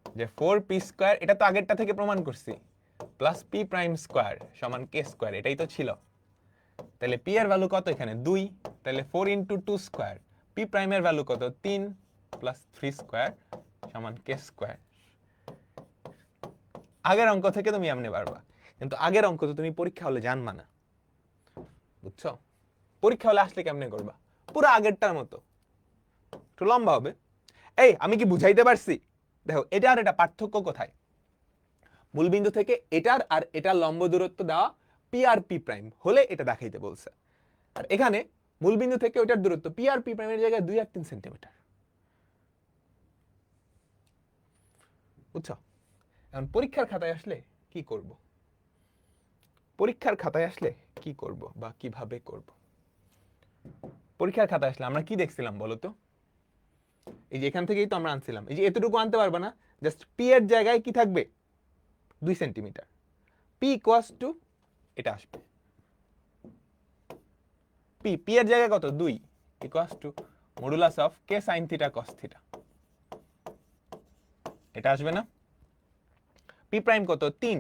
যে 4p স্কয়ার, এটা তো আগেরটা থেকে প্রমাণ করছি, প্লাস পি প্রাইম স্কয়ার সমান কে স্কয়ার, এটাই তো ছিল। তাহলে পি এর ভ্যালু কত এখানে? 2, তাহলে 4 ইন্টু 2 স্কয়ার, পি প্রাইমের ভ্যালু কত? 3 প্লাস 3 স্কয়ার সমান কে স্কয়ার। আগের অঙ্ক থেকে তুমি এমনি পারবা, কিন্তু আগের অঙ্ক তো তুমি পরীক্ষা হলে জানবা না, বুঝছো? পরীক্ষা হলে আসলে কেমনে করবা? পুরো আগেরটার মতো, একটু লম্বা হবে। এই আমি কি বুঝাইতে পারছি? দেখো এটা আর এটা পার্থক্য কোথায়? মূলবিন্দু থেকে এটার আর এটার লম্ব দূরত্ব দেওয়া পি আর পি প্রাইম হলে এটা দেখাইতে বলছে, আর এখানে মূলবিন্দু থেকে ওটার দূরত্ব পি আর পি প্রাইমের জায়গায় 2 আর 3 সেন্টিমিটার, বুঝছো? এখন পরীক্ষার খাতায় আসলে কি করব? বা কিভাবে করব? পরীক্ষার খাতায় আসলে আমরা কি দেখছিলাম বলো তো? এই যে এখান থেকেই তো আমরা আনছিলাম, এই যে এতটুকু আনতে পারবা না, জাস্ট পি এর জায়গায় কি থাকবে? 2 সেন্টিমিটার, পি ইকুয়ালস টু এটা আসবে, পি এর জায়গায় কত? 2 equals to modulus of K sine theta cos theta, এটা আসবে না? পি প্রাইম কত? 3,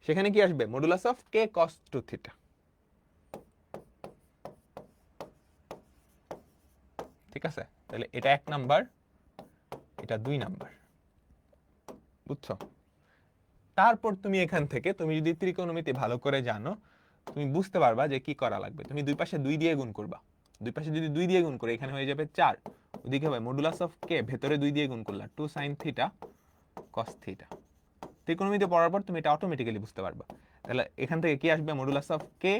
সেখানে কি আসবে? Modulus of k cos 2 theta, ঠিক আছে? তাহলে এটা 1 নাম্বার, এটা 2 নাম্বার, বুঝছো? তারপর তুমি এখান থেকে, তুমি যদি ত্রিকোণমিতি ভালো করে জানো, তুমি বুঝতে পারবা যে কি করা লাগবে। তুমি দুই পাশে 2 দিয়ে গুণ করবা, দুই পাশে যদি 2 দিয়ে গুণ করে এখানে হয়ে যাবে 4, ওদিকে হবে মডুলাস অফ কে, ভেতরে 2 দিয়ে গুণ করলা 2 sin থিটা cos থিটা। ত্রিকোণমিতি পড়ার পর তুমি এটা অটোমেটিক্যালি বুঝতে পারবা। তাহলে এখান থেকে কি আসবে? Modulus of K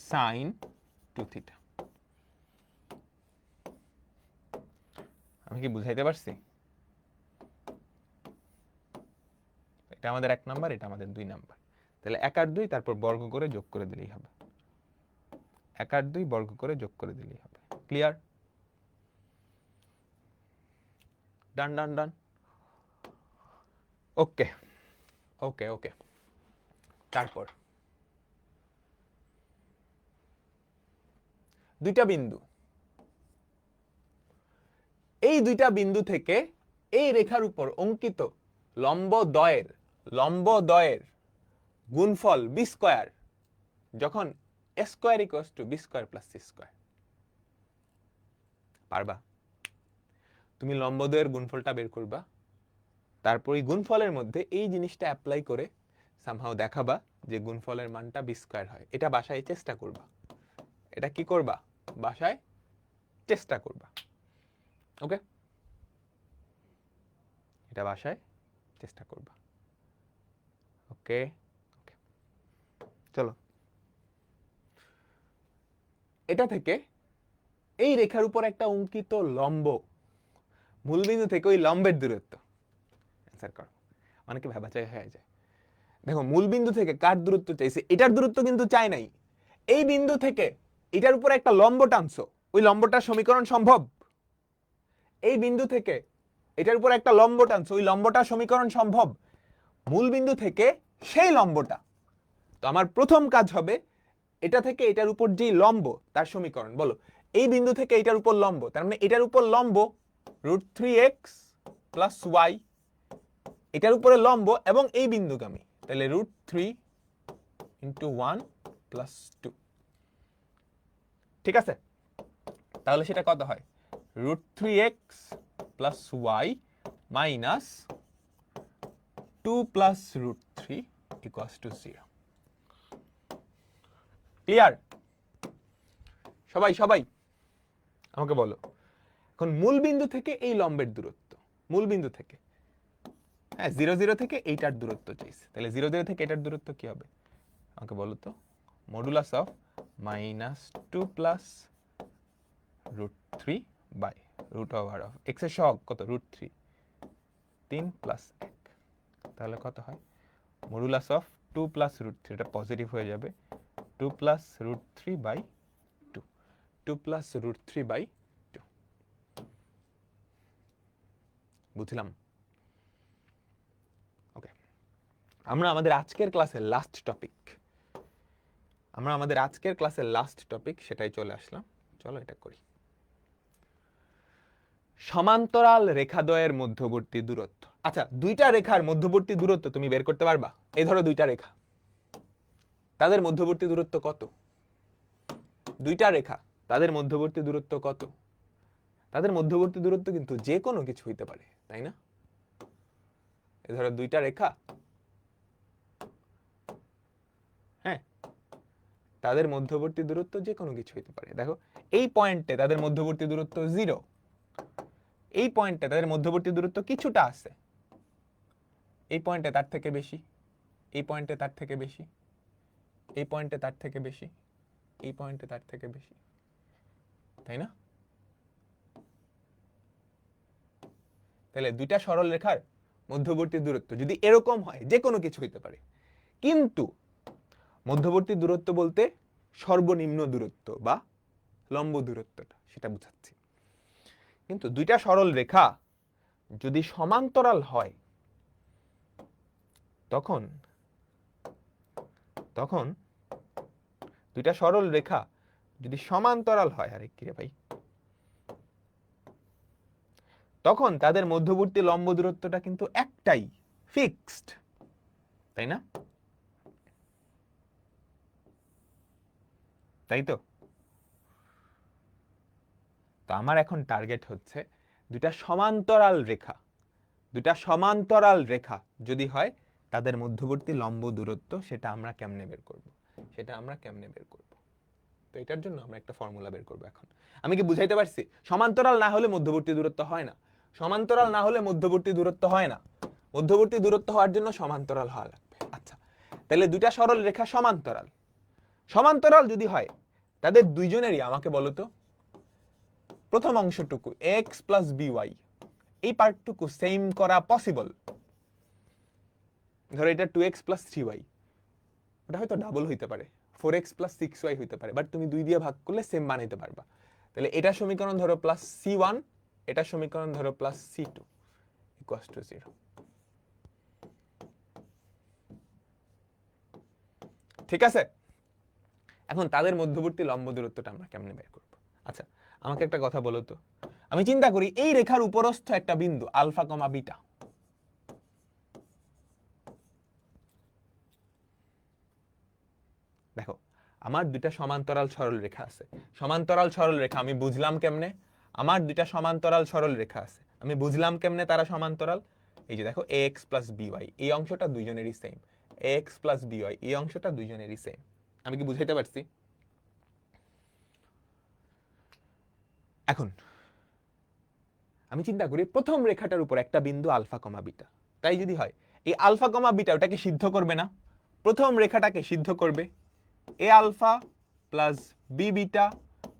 sin 2 theta. আমি কি বুঝাইতে পারছি? এটা আমাদের 1 নাম্বার, এটা আমাদের 2 নাম্বার। তাহলে 1 আর 2 তারপর বর্গ করে যোগ করে দিলেই হবে। 1 আর 2 বর্গ করে যোগ করে দিলেই হবে। ক্লিয়ার? ডান ডান ডান। ওকে ওকে ওকে। তারপর দুইটা বিন্দু, এই দুইটা বিন্দু থেকে এই রেখার উপর অঙ্কিত লম্বদ্বয়ের গুণফল বি স্কয়ার যখন a square equals to b square plus c square. পারবা? তুমি লম্বদ্বয়ের গুণফলটা বের করবা, তারপর এই গুণফলের মধ্যে এই জিনিসটা অ্যাপ্লাই করে সামহাও দেখাবা যে গুণফলের মানটা বি স্কয়ার হয়। এটা বাসায় চেষ্টা করবা। এটা কি করবা? বাসায় চেষ্টা করবা। ওকে, এটা বাসায় চেষ্টা করবা। ওকে ওকে, চলো। এটা থেকে এই রেখার উপর একটা অঙ্কিত লম্ব, মূলবিন্দু থেকে ওই লম্বের দূরত্ব অ্যান্সার করো। অনেকে ভাবাচাই হয়ে যায়। দেখো মূলবিন্দু থেকে কার দূরত্ব চাইছে, এটার দূরত্ব কিন্তু চাই নাই। এই বিন্দু থেকে এটার উপর একটা লম্ব টানছো, ওই লম্বটার সমীকরণ সম্ভব? এই বিন্দু থেকে এটার উপর একটা লম্ব টানছো, ওই লম্বটার সমীকরণ সম্ভব? মূলবিন্দু থেকে সেই লম্বটা। তো আমার প্রথম কাজ হবে এটা থেকে এটার উপর যে লম্ব তার সমীকরণ বলো। এই বিন্দু থেকে এটার উপর লম্ব, তার মানে এটার উপর লম্ব √3x + y, এটার উপরে লম্ব এবং এই বিন্দুগামী, তাহলে √3 × 1 + 2। ঠিক আছে, তাহলে সেটা কত হয়? √3x + y - 2 + √3 = 0। ক্লিয়ার? সবাই সবাই আমাকে বলো। এখন মূলবিন্দু থেকে এই লম্বের দূরত্ব, মূলবিন্দু থেকে, হ্যাঁ 0 0 থেকে এইটার দূরত্ব চাইছে, তাহলে 0 0 থেকে এটার দূরত্ব কি হবে আমাকে বলো তো? Modulus of -2 + √3 by √of x এর সহগ কত? √3, 3 + 1, তাহলে কত হয়? মডুলাস অফ 2 + √3, এটা পজিটিভ হয়ে যাবে, 2 + √3 বাই 2, 2 + √3 বাই 2। বুঝলাম? ওকে, আমরা আমাদের আজকের ক্লাসের লাস্ট টপিক সেটাই চলে আসলাম। চলো এটা করি। সমান্তরাল রেখাদ্বয়ের মধ্যবর্তী দূরত্ব। আচ্ছা, দুইটা রেখার মধ্যবর্তী দূরত্ব তুমি বের করতে পারবা? এই ধরো দুইটা রেখা, তাদের মধ্যবর্তী দূরত্ব কত? দুইটা রেখা, তাদের মধ্যবর্তী দূরত্ব কত? তাদের মধ্যবর্তী দূরত্ব কিন্তু যে কোনো কিছু হইতে পারে, তাই না? এই ধরো দুইটা রেখা, হ্যাঁ, তাদের মধ্যবর্তী দূরত্ব যে কোনো কিছু হইতে পারে। দেখো এই পয়েন্টে তাদের মধ্যবর্তী দূরত্ব 0, এই পয়েন্টে তাদের মধ্যবর্তী দূরত্ব কিছুটা আছে, এই পয়েন্টে তার থেকে বেশি, এই পয়েন্টে তার থেকে বেশি, এই পয়েন্টে তার থেকে বেশি, এই পয়েন্টে তার থেকে বেশি, তাই না? তাহলে দুইটা সরল রেখার মধ্যবর্তী দূরত্ব যদি এরকম হয়, যে কোনো কিছু হইতে পারে, কিন্তু মধ্যবর্তী দূরত্ব বলতে সর্বনিম্ন দূরত্ব বা লম্ব দূরত্বটা, সেটা বোঝাচ্ছি। কিন্তু দুইটা সরল রেখা যদি সমান্তরাল হয়, তখন দুইটা সরল রেখা যদি সমান্তরাল হয়, আরে কি রে ভাই, তখন তাদের মধ্যবর্তী লম্ব দূরত্বটা কিন্তু একটাই, ফিক্সড, তাই না? তাই তো? তো আমার এখন টার্গেট হচ্ছে দুইটা সমান্তরাল রেখা যদি হয়, তাদের মধ্যবর্তী লম্ব দূরত্ব সেটা আমরা কেমনে বের করব? তো এটার জন্য আমরা একটা ফর্মুলা বের করব এখন। আমি কি বুঝাইতে পারছি? সমান্তরাল না হলে মধ্যবর্তী দূরত্ব হয় না, মধ্যবর্তী দূরত্ব হওয়ার জন্য সমান্তরাল হওয়া লাগবে। আচ্ছা, তাহলে দুইটা সরল রেখা সমান্তরাল যদি হয়, তাদের দুইজনেরই আমাকে বলো তো প্রথম অংশটুকু এক্স প্লাস বিওয়াই, এই পার্টটুকু সেম করা পসিবল। ধরো এটা 2x প্লাস 3y, ওটা হয়তো ডাবল হইতে পারে, 4x প্লাস 6y হইতে পারে, বাট তুমি 2 দিয়ে ভাগ করলে সেম বানাইতে পারবা। তাহলে এটা সমীকরণ ধরো প্লাস c1, এটা সমীকরণ ধরো প্লাস c2 ইকুয়ালস টু 0। ঠিক আছে, এখন তাদের মধ্যবর্তী লম্ব দূরত্বটা আমরা কেমনে বের করব? আচ্ছা, আমাকে একটা কথা বলো তো, আমি চিন্তা করি এই রেখার উপরস্থ একটা বিন্দু আলফা কমা বিটা, দেখো আমার দুইটা সমান্তরাল সরল রেখা আছে। সমান্তরাল সরল রেখা আমি বুঝলাম কেমনে? আমার দুইটা সমান্তরাল সরল রেখা আছে, আমি বুঝলাম কেমনে তারা সমান্তরাল? এই যে দেখো ax প্লাস by, এই অংশটা দুইজনেরই সেম, ax প্লাস by এই অংশটা দুইজনেরই সেম। আমি কি বুঝাইতে পারছি? এখন আমি চিন্তা করি প্রথম রেখাটার উপর একটা বিন্দু আলফা কমা বিটা, তাই যদি হয় এই আলফা কমা বিটা ওটাকে সিদ্ধ করবে না? প্রথম রেখাটাকে সিদ্ধ করবে। A alpha plus b beta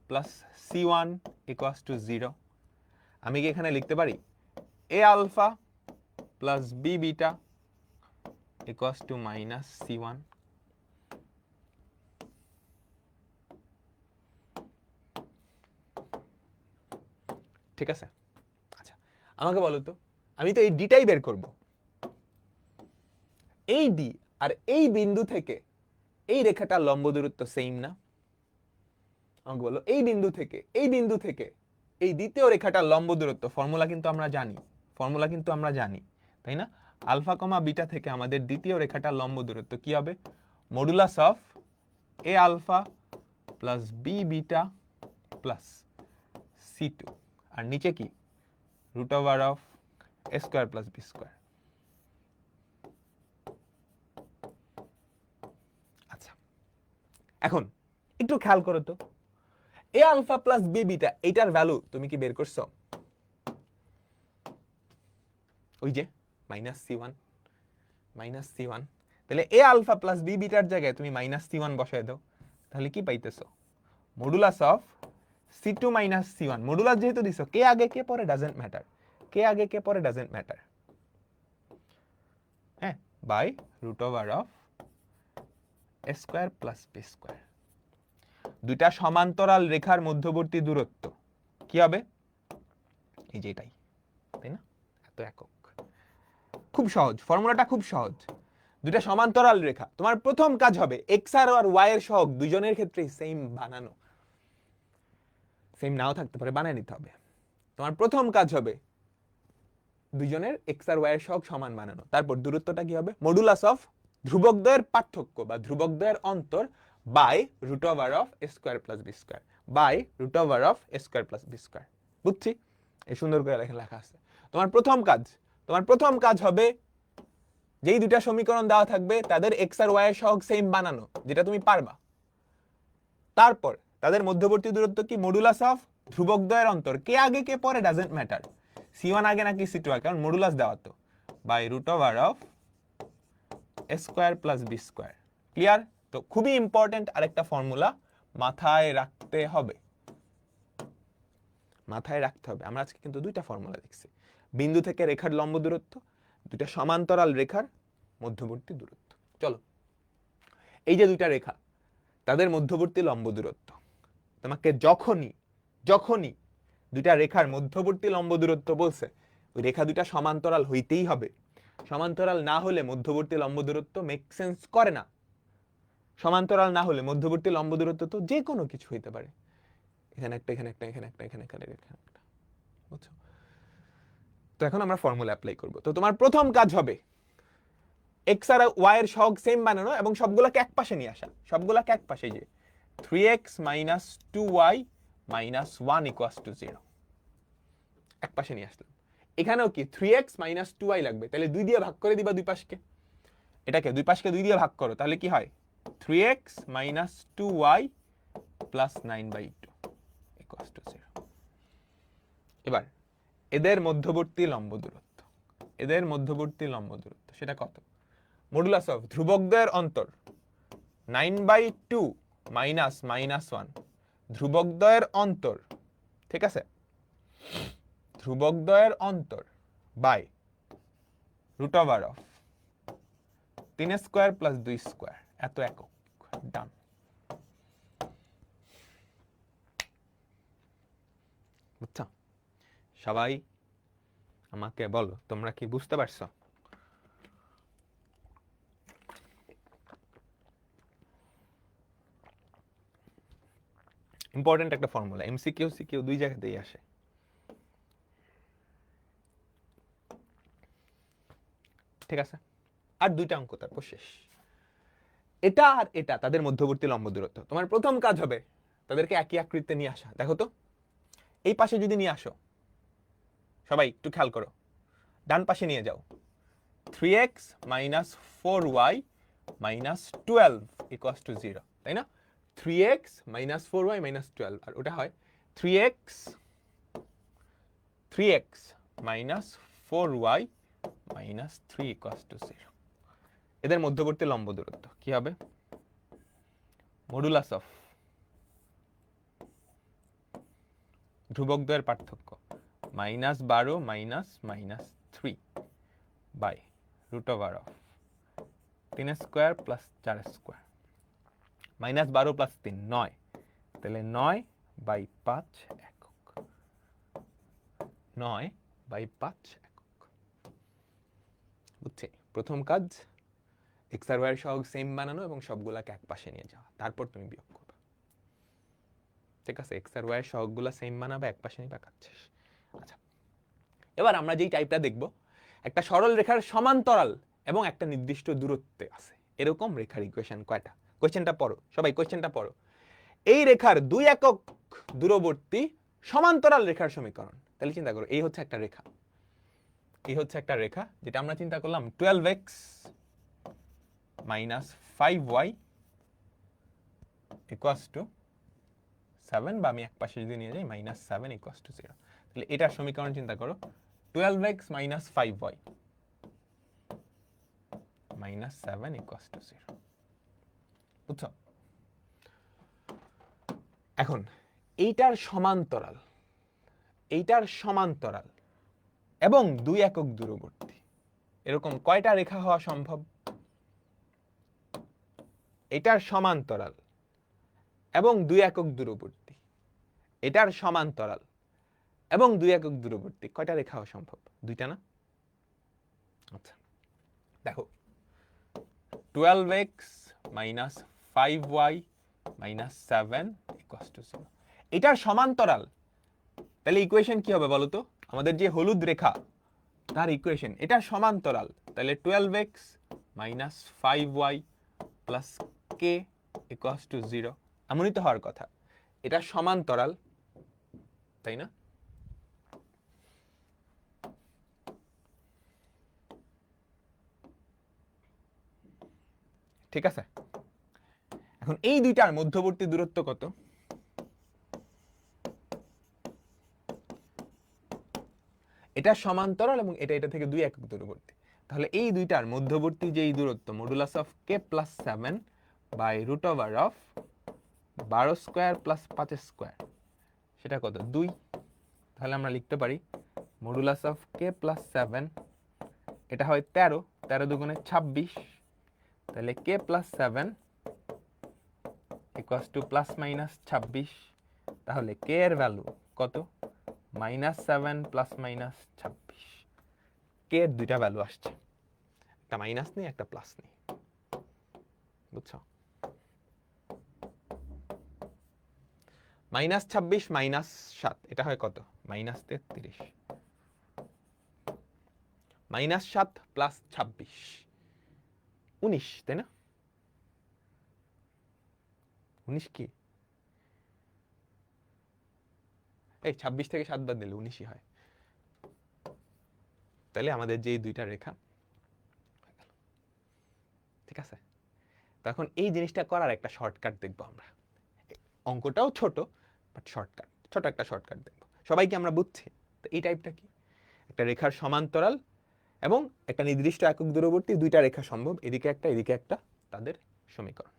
plus c1 equals to 0। আমি কি এখানে লিখতে পারি a alpha plus b beta equals to minus c1? ঠিক আছে, আচ্ছা আমাকে বলো তো, আমি তো এই ডিটাই বের করব, এই ডি আর এই বিন্দু থেকে এই রেখাটার লম্ব দূরত্ব সেম না? আমাকে বলো এই বিন্দু থেকে এই দ্বিতীয় রেখাটার লম্ব দূরত্ব, ফর্মুলা কিন্তু আমরা জানি, তাই না? আলফা কমা বিটা থেকে আমাদের দ্বিতীয় রেখাটার লম্ব দূরত্ব কি হবে? Modulus of a alpha plus b beta plus c2, আর নিচে কি root over of a square plus b square. আচ্ছা, এখন একটু খেয়াল করো তো, a alpha plus b beta এইটার ভ্যালু তুমি কি বের করছো? ওই যে মাইনাস c1, তাহলে এ আলফা প্লাস বি বিটার জায়গায় তুমি মাইনাস c1 বসায় দাও, তাহলে কি পাইতেছো? Modulus of c2 minus c1, modulus যেহেতু দিছো, কে আগে কে পরে ডাজন্ট ম্যাটার, হ্যাঁ, by root over of a square plus b square. দুইটা সমান্তরাল রেখার মধ্যবর্তী দূরত্ব কি হবে? এই যে এটাই, তাই না? এত একক, খুব সহজ, ফর্মুলাটা খুব সহজ। দুইটা সমান্তরাল রেখা, তোমার প্রথম কাজ হবে এক্স আর ওয়াই এর সহগ দুইজনের ক্ষেত্রে সেম বানানো, সেম নাও থাকতে পারে, বানিয়ে নিতে হবে। তোমার প্রথম কাজ হবে দুইজনের এক্স আর ওয়াই এর সহগ সমান বানানো, তারপর দূরত্বটা কি হবে? মডুলাস অফ ধ্রুবকদ্বয়ের পার্থক্য বা ধ্রুবকদ্বয়ের অন্তর by root over of a square plus b square, by root over of a square plus b square. বুঝছি? এই সুন্দর করে লেখা আছে। তোমার প্রথম কাজ হবে যেই দুইটা সমীকরণ দেওয়া থাকবে তাদের এক্স আর ওয়াই এর সহগ সেম বানানো, যেটা তুমি পারবা। তারপর তাদের মধ্যবর্তী দূরত্ব কি? মডুলাস অফ ধ্রুবকদ্বয়ের অন্তর, কে আগে কে পরে ডাজন্ট ম্যাটার, c1 আগে নাকি c2 আগে, কারণ মডুলাস দেওয়া তো, by root over of a square plus b square. Clear? তো খুবই ইম্পর্টেন্ট আরেকটা ফর্মুলা মাথায় রাখতে হবে, আমরা আজকে কিন্তু দুইটা ফর্মুলা দেখছি, বিন্দু থেকে রেখার লম্ব দূরত্ব, দুইটা সমান্তরাল রেখার মধ্যবর্তী দূরত্ব। চলো, এই যে দুইটা রেখা তাদের মধ্যবর্তী লম্ব দূরত্ব, তোমাকে যখনই দুইটা রেখার মধ্যবর্তী লম্ব দূরত্ব বলছে, ওই রেখা দুইটা সমান্তরাল হইতেই হবে। সমান্তরাল না হলে মধ্যবর্তী লম্ব দূরত্ব মেক সেন্স করে না। সমান্তরাল না হলে মধ্যবর্তী লম্ব দূরত্ব তো যে কোনো কিছু হইতে পারে, এখানে একটা, এখানে একটা, এখানে একটা, এখানে একটা, বুঝছো? তো এখন আমরা ফর্মুলা অ্যাপ্লাই করব। তো তোমার প্রথম কাজ হবে এক্স আর ওয়াই এর সহগ সেম বানানো এবং সবগুলোকে এক পাশে নিয়ে আসা, সবগুলোকে এক পাশে, যে 3x minus 2y minus 1 equals to 0 এক পাশে নিয়ে আসলাম। এখানেও কি 3x মাইনাস 2y লাগবে, তাহলে 2 দিয়ে ভাগ করে দিবা দুই পাশকে, এটাকে দুই পাশকে 2 দিয়ে ভাগ করো, তাহলে কি হয়? 3x minus 2y plus 9/2 equals to 0। এবার এদের মধ্যবর্তী লম্ব দূরত্ব, সেটা কত? মডুলাস অফ ধ্রুবকদ্বয়ের অন্তর 9/2 মাইনাস 1, ধ্রুবকদ্বয়ের অন্তর, ঠিক আছে, ধ্রুবকদ্বয়ের অন্তর বাই √(3 স্কয়ার প্লাস 2 স্কয়ার এত একক। ডান। বুঝছো? সবাই আমাকে বলো তোমরা কি বুঝতে পারছো? ইম্পর্টেন্ট একটা ফর্মুলা, এমসিকিউ সিকিউ দুই জায়গাতেই আসে। ঠিক আছে, আর দুইটা অঙ্ক তারপর শেষ। এটা আর এটা তাদের মধ্যবর্তী লম্ব দূরত্ব। তোমার প্রথম কাজ হবে তাদেরকে একই আকৃতিতে নিয়ে আসা। দেখো তো এই পাশে যদি নিয়ে আসো, সবাই একটু খেয়াল করো, ডান পাশে নিয়ে যাও। 3x - 4y - 12 = 0, তাই না? 3x - 4y - 12, আর ওটা হয় 3x - 4y - 3 = 0। এদের মধ্যবর্তী লম্ব দূরত্ব কি হবে? মডুলাস অফ ধ্রুবকদ্বয়ের পার্থক্য -12 - -3 বাই √(3 স্কয়ার প্লাস 4 স্কয়ার। -12 + 3 9, তাহলে 9/5 একক। 9/5 একক। বুঝছি? প্রথম কাজ এক্স আর ওয়াই এর সহগ সেম বানানো এবং সবগুলাকে এক পাশে নিয়ে যাওয়া, তারপর তুমি বিয়োগ করবে। ঠিক আছে, এক্স আর ওয়াই এর সহগগুলো সেম বানাবে, এক পাশে নিয়ে কাটছিস। আচ্ছা, এবার আমরা যেই টাইপটা দেখব, একটা সরল রেখার সমান্তরাল এবং একটা নির্দিষ্ট দূরত্বে আছে এরকম রেখার ইকুয়েশন কয়টা? কোশ্চেনটা পড়ো সবাই, কোশ্চেনটা পড়ো। এই রেখার 2 একক দূরবর্তী সমান্তরাল রেখার সমীকরণ। তাহলে চিন্তা করো, এই হচ্ছে একটা রেখা, এই হচ্ছে একটা রেখা যেটা আমরা চিন্তা করলাম 12x - 5y = 7, বা আমি এক পাশে যদি নিয়ে যাই -7 = 0। তাহলে এটার সমীকরণ চিন্তা করো, 12x - 5y - 7 = 0। বুঝছো? এখন এইটার সমান্তরাল, এইটার সমান্তরাল এবং 2 একক দূরবর্তী এরকম কয়টা রেখা হওয়া সম্ভব? এটার সমান্তরাল এবং 2 একক দূরবর্তী, এটার সমান্তরাল এবং 2 একক দূরবর্তী কয়টা রেখা হওয়া সম্ভব? দুইটা না? আচ্ছা দেখো, 12x - 5y - 7 = 0। এটার সমান্তরাল, তাহলে ইকুয়েশন কি হবে বলো তো? আমাদের যে হলুদ রেখা তার ইকুয়েশন, এটা সমান্তরাল, তাহলে 12x - 5y + k = 0। এমনই তো হওয়ার কথা, এটা সমান্তরাল, তাই না? ঠিক আছে, এখন এই দুইটার মধ্যবর্তী দূরত্ব কত? এটা সমান্তরাল এবং এটা এটা থেকে 2 একক দূরবর্তী। তাহলে এই দুইটার মধ্যবর্তী যেই দূরত্ব modulus of k + 7 by √12 square plus 5 square, সেটা কত? 2। তাহলে আমরা লিখতে পারি মডুলাস অফ k + 7, এটা হয় 13, 13 দুগুণে 26, তাহলে k + 7 = ±26। তাহলে k এর ভ্যালু কত? -7 ± 26। k এর দুইটা ভ্যালু আসছে, একটা মাইনাস নেই একটা প্লাস নেই। বুঝছো? -26 - 7 এটা হয় কত? -33। -7 + 26 19, তাই না? 19 কি? এই 26 থেকে 7 বাদ দিলে 19ই হয়। তাহলে আমাদের যে দুইটা রেখা, ঠিক আছে, তখন এই জিনিসটা করার একটা শর্টকাট দেখবো আমরা। অঙ্কটাও ছোট, বাট শর্টকাট, ছোট একটা শর্টকাট দেখবো। সবাইকে আমরা বুঝছি তো এই টাইপটা কি? একটা রেখার সমান্তরাল এবং একটা নির্দিষ্ট একক দূরবর্তী দুইটা রেখা সম্ভব, এদিকে একটা এদিকে একটা, তাদের সমীকরণ।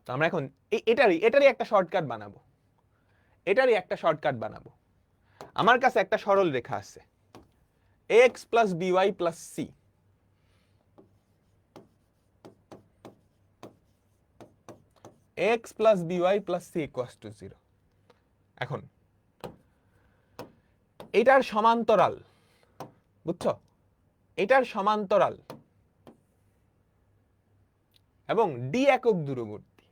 তো আমরা এখন এটারই একটা শর্টকাট বানাবো, এটারই একটা শর্টকাট বানাবো। আমার কাছে একটা সরল রেখা আছে x plus b y plus c, x plus b y plus c equals to 0। এখন এটার সমান্তরাল, বুঝছো, এটার সমান্তরাল এবং ডি একক দূরবর্তী,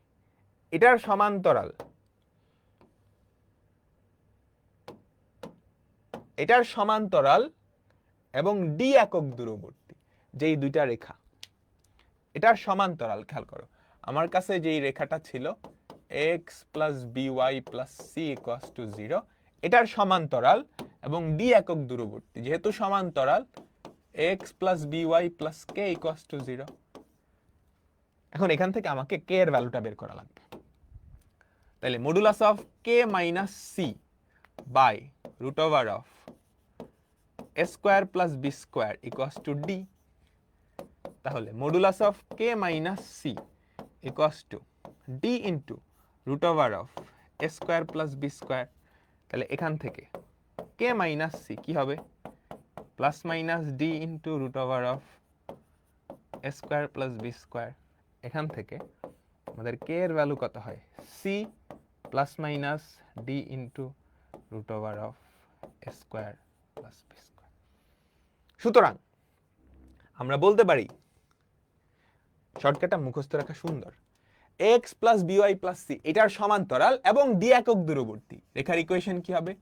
এটার সমান্তরাল, এটার সমান্তরাল এবং ডি একক দূরবর্তী যেই দুইটা রেখা, এটার সমান্তরাল, খেয়াল করো আমার কাছে যেই রেখাটা ছিল x plus b y plus c equals to 0, এটার সমান্তরাল এবং ডি একক দূরবর্তী, যেহেতু সমান্তরাল x plus b y plus k equals to 0। এখন এখান থেকে আমাকে কে এর ভ্যালুটা বের করা লাগবে। তাহলে modulus of k minus c by root over of a square plus b square equals to d. তাহলে modulus of k minus c equals to d into root over of a square plus b square. তাহলে এখান থেকে k minus c কি হবে, plus minus d into root over of a square plus b square. এখান থেকে আমাদের k এর value কত হয়, c plus minus d into root over of a square plus b square. সুতরাং আমরা বলতে পারি, শর্টকাটটা মুখস্থ রাখা সুন্দর, x plus b y plus c এটার সমান্তরাল এবং ডি একক দূরবর্তী রেখার ইকুয়েশন কি হবে,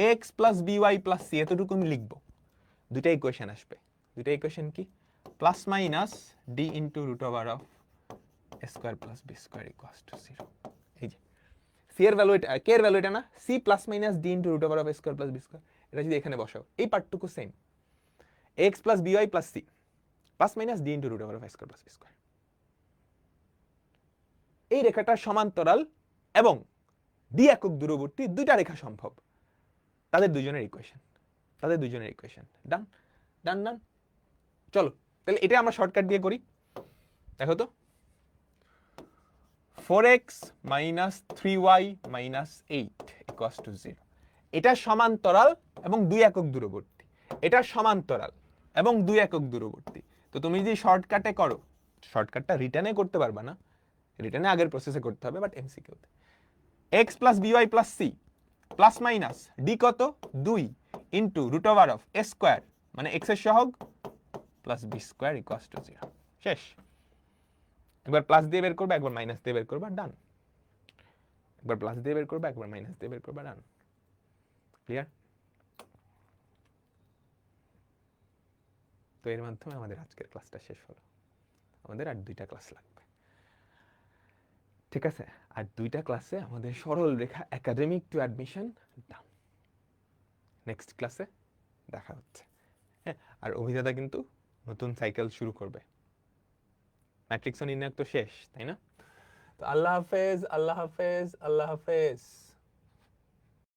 x plus b y plus c, এতটুকু আমি লিখবো, দুইটা ইকুয়েশন আসবে। দুইটা ইকুয়েশন কি, plus minus d into root over of a square plus b square equals to 0। এই যে সি এর ভ্যালু এটা, কে এর ভ্যালু এটা না, c plus minus d into root over of a square plus b square, এটা যদি এখানে বসাও এই পার্টটুকু same, x plus b y plus c plus minus d into root over of a square plus b square. এই রেখাটার সমান্তরাল এবং ডি একক দূরবর্তী দুইটা রেখা সম্ভব, তাদের দুইজনের ইকুয়েশন, তাদের দুইজনের ইকুয়েশন। ডান ডান ডান। চলো তাহলে এটা আমরা শর্টকাট দিয়ে করি। দেখো তো, 4x minus 3y minus 8 equals to 0, এটা সমান্তরাল এবং দুই একক দূরবর্তী, এটা সমান্তরাল এবং দুই একক দূরবর্তী। তো তুমি যদি শর্টকাটে করো, শর্টকাটটা রিটার্নে করতে পারবা না, রিটার্নে আগের প্রসেসে করতে হবে, বাট এমসিকিউতে x plus b y plus c plus minus d কত 2 into root over of a square মানে x এর সহগ plus b square equals to 0। শেষ। একবার প্লাস দিয়ে বের করবা, একবার মাইনাস দিয়ে বের করবা, ডান। একবার প্লাস দিয়ে বের করবা, একবার মাইনাস দিয়ে বের করবা, ডান। ক্লিয়ার? তো এর মাধ্যমে আমাদের আজকের ক্লাসটা শেষ হলো। আমাদের আর দুইটা ক্লাস লাগবে, ঠিক আছে? আর দুইটা ক্লাসে আমাদের সরল রেখা academic to admission done. Next ক্লাসে দেখা হচ্ছে। হ্যাঁ, আর অভিদাদা কিন্তু নতুন সাইকেল শুরু করবে। ম্যাট্রিক্স নির্ণায়ক তো শেষ, তাই না? তো আল্লাহ হাফেজ, আল্লাহ হাফেজ, আল্লাহ হাফেজ।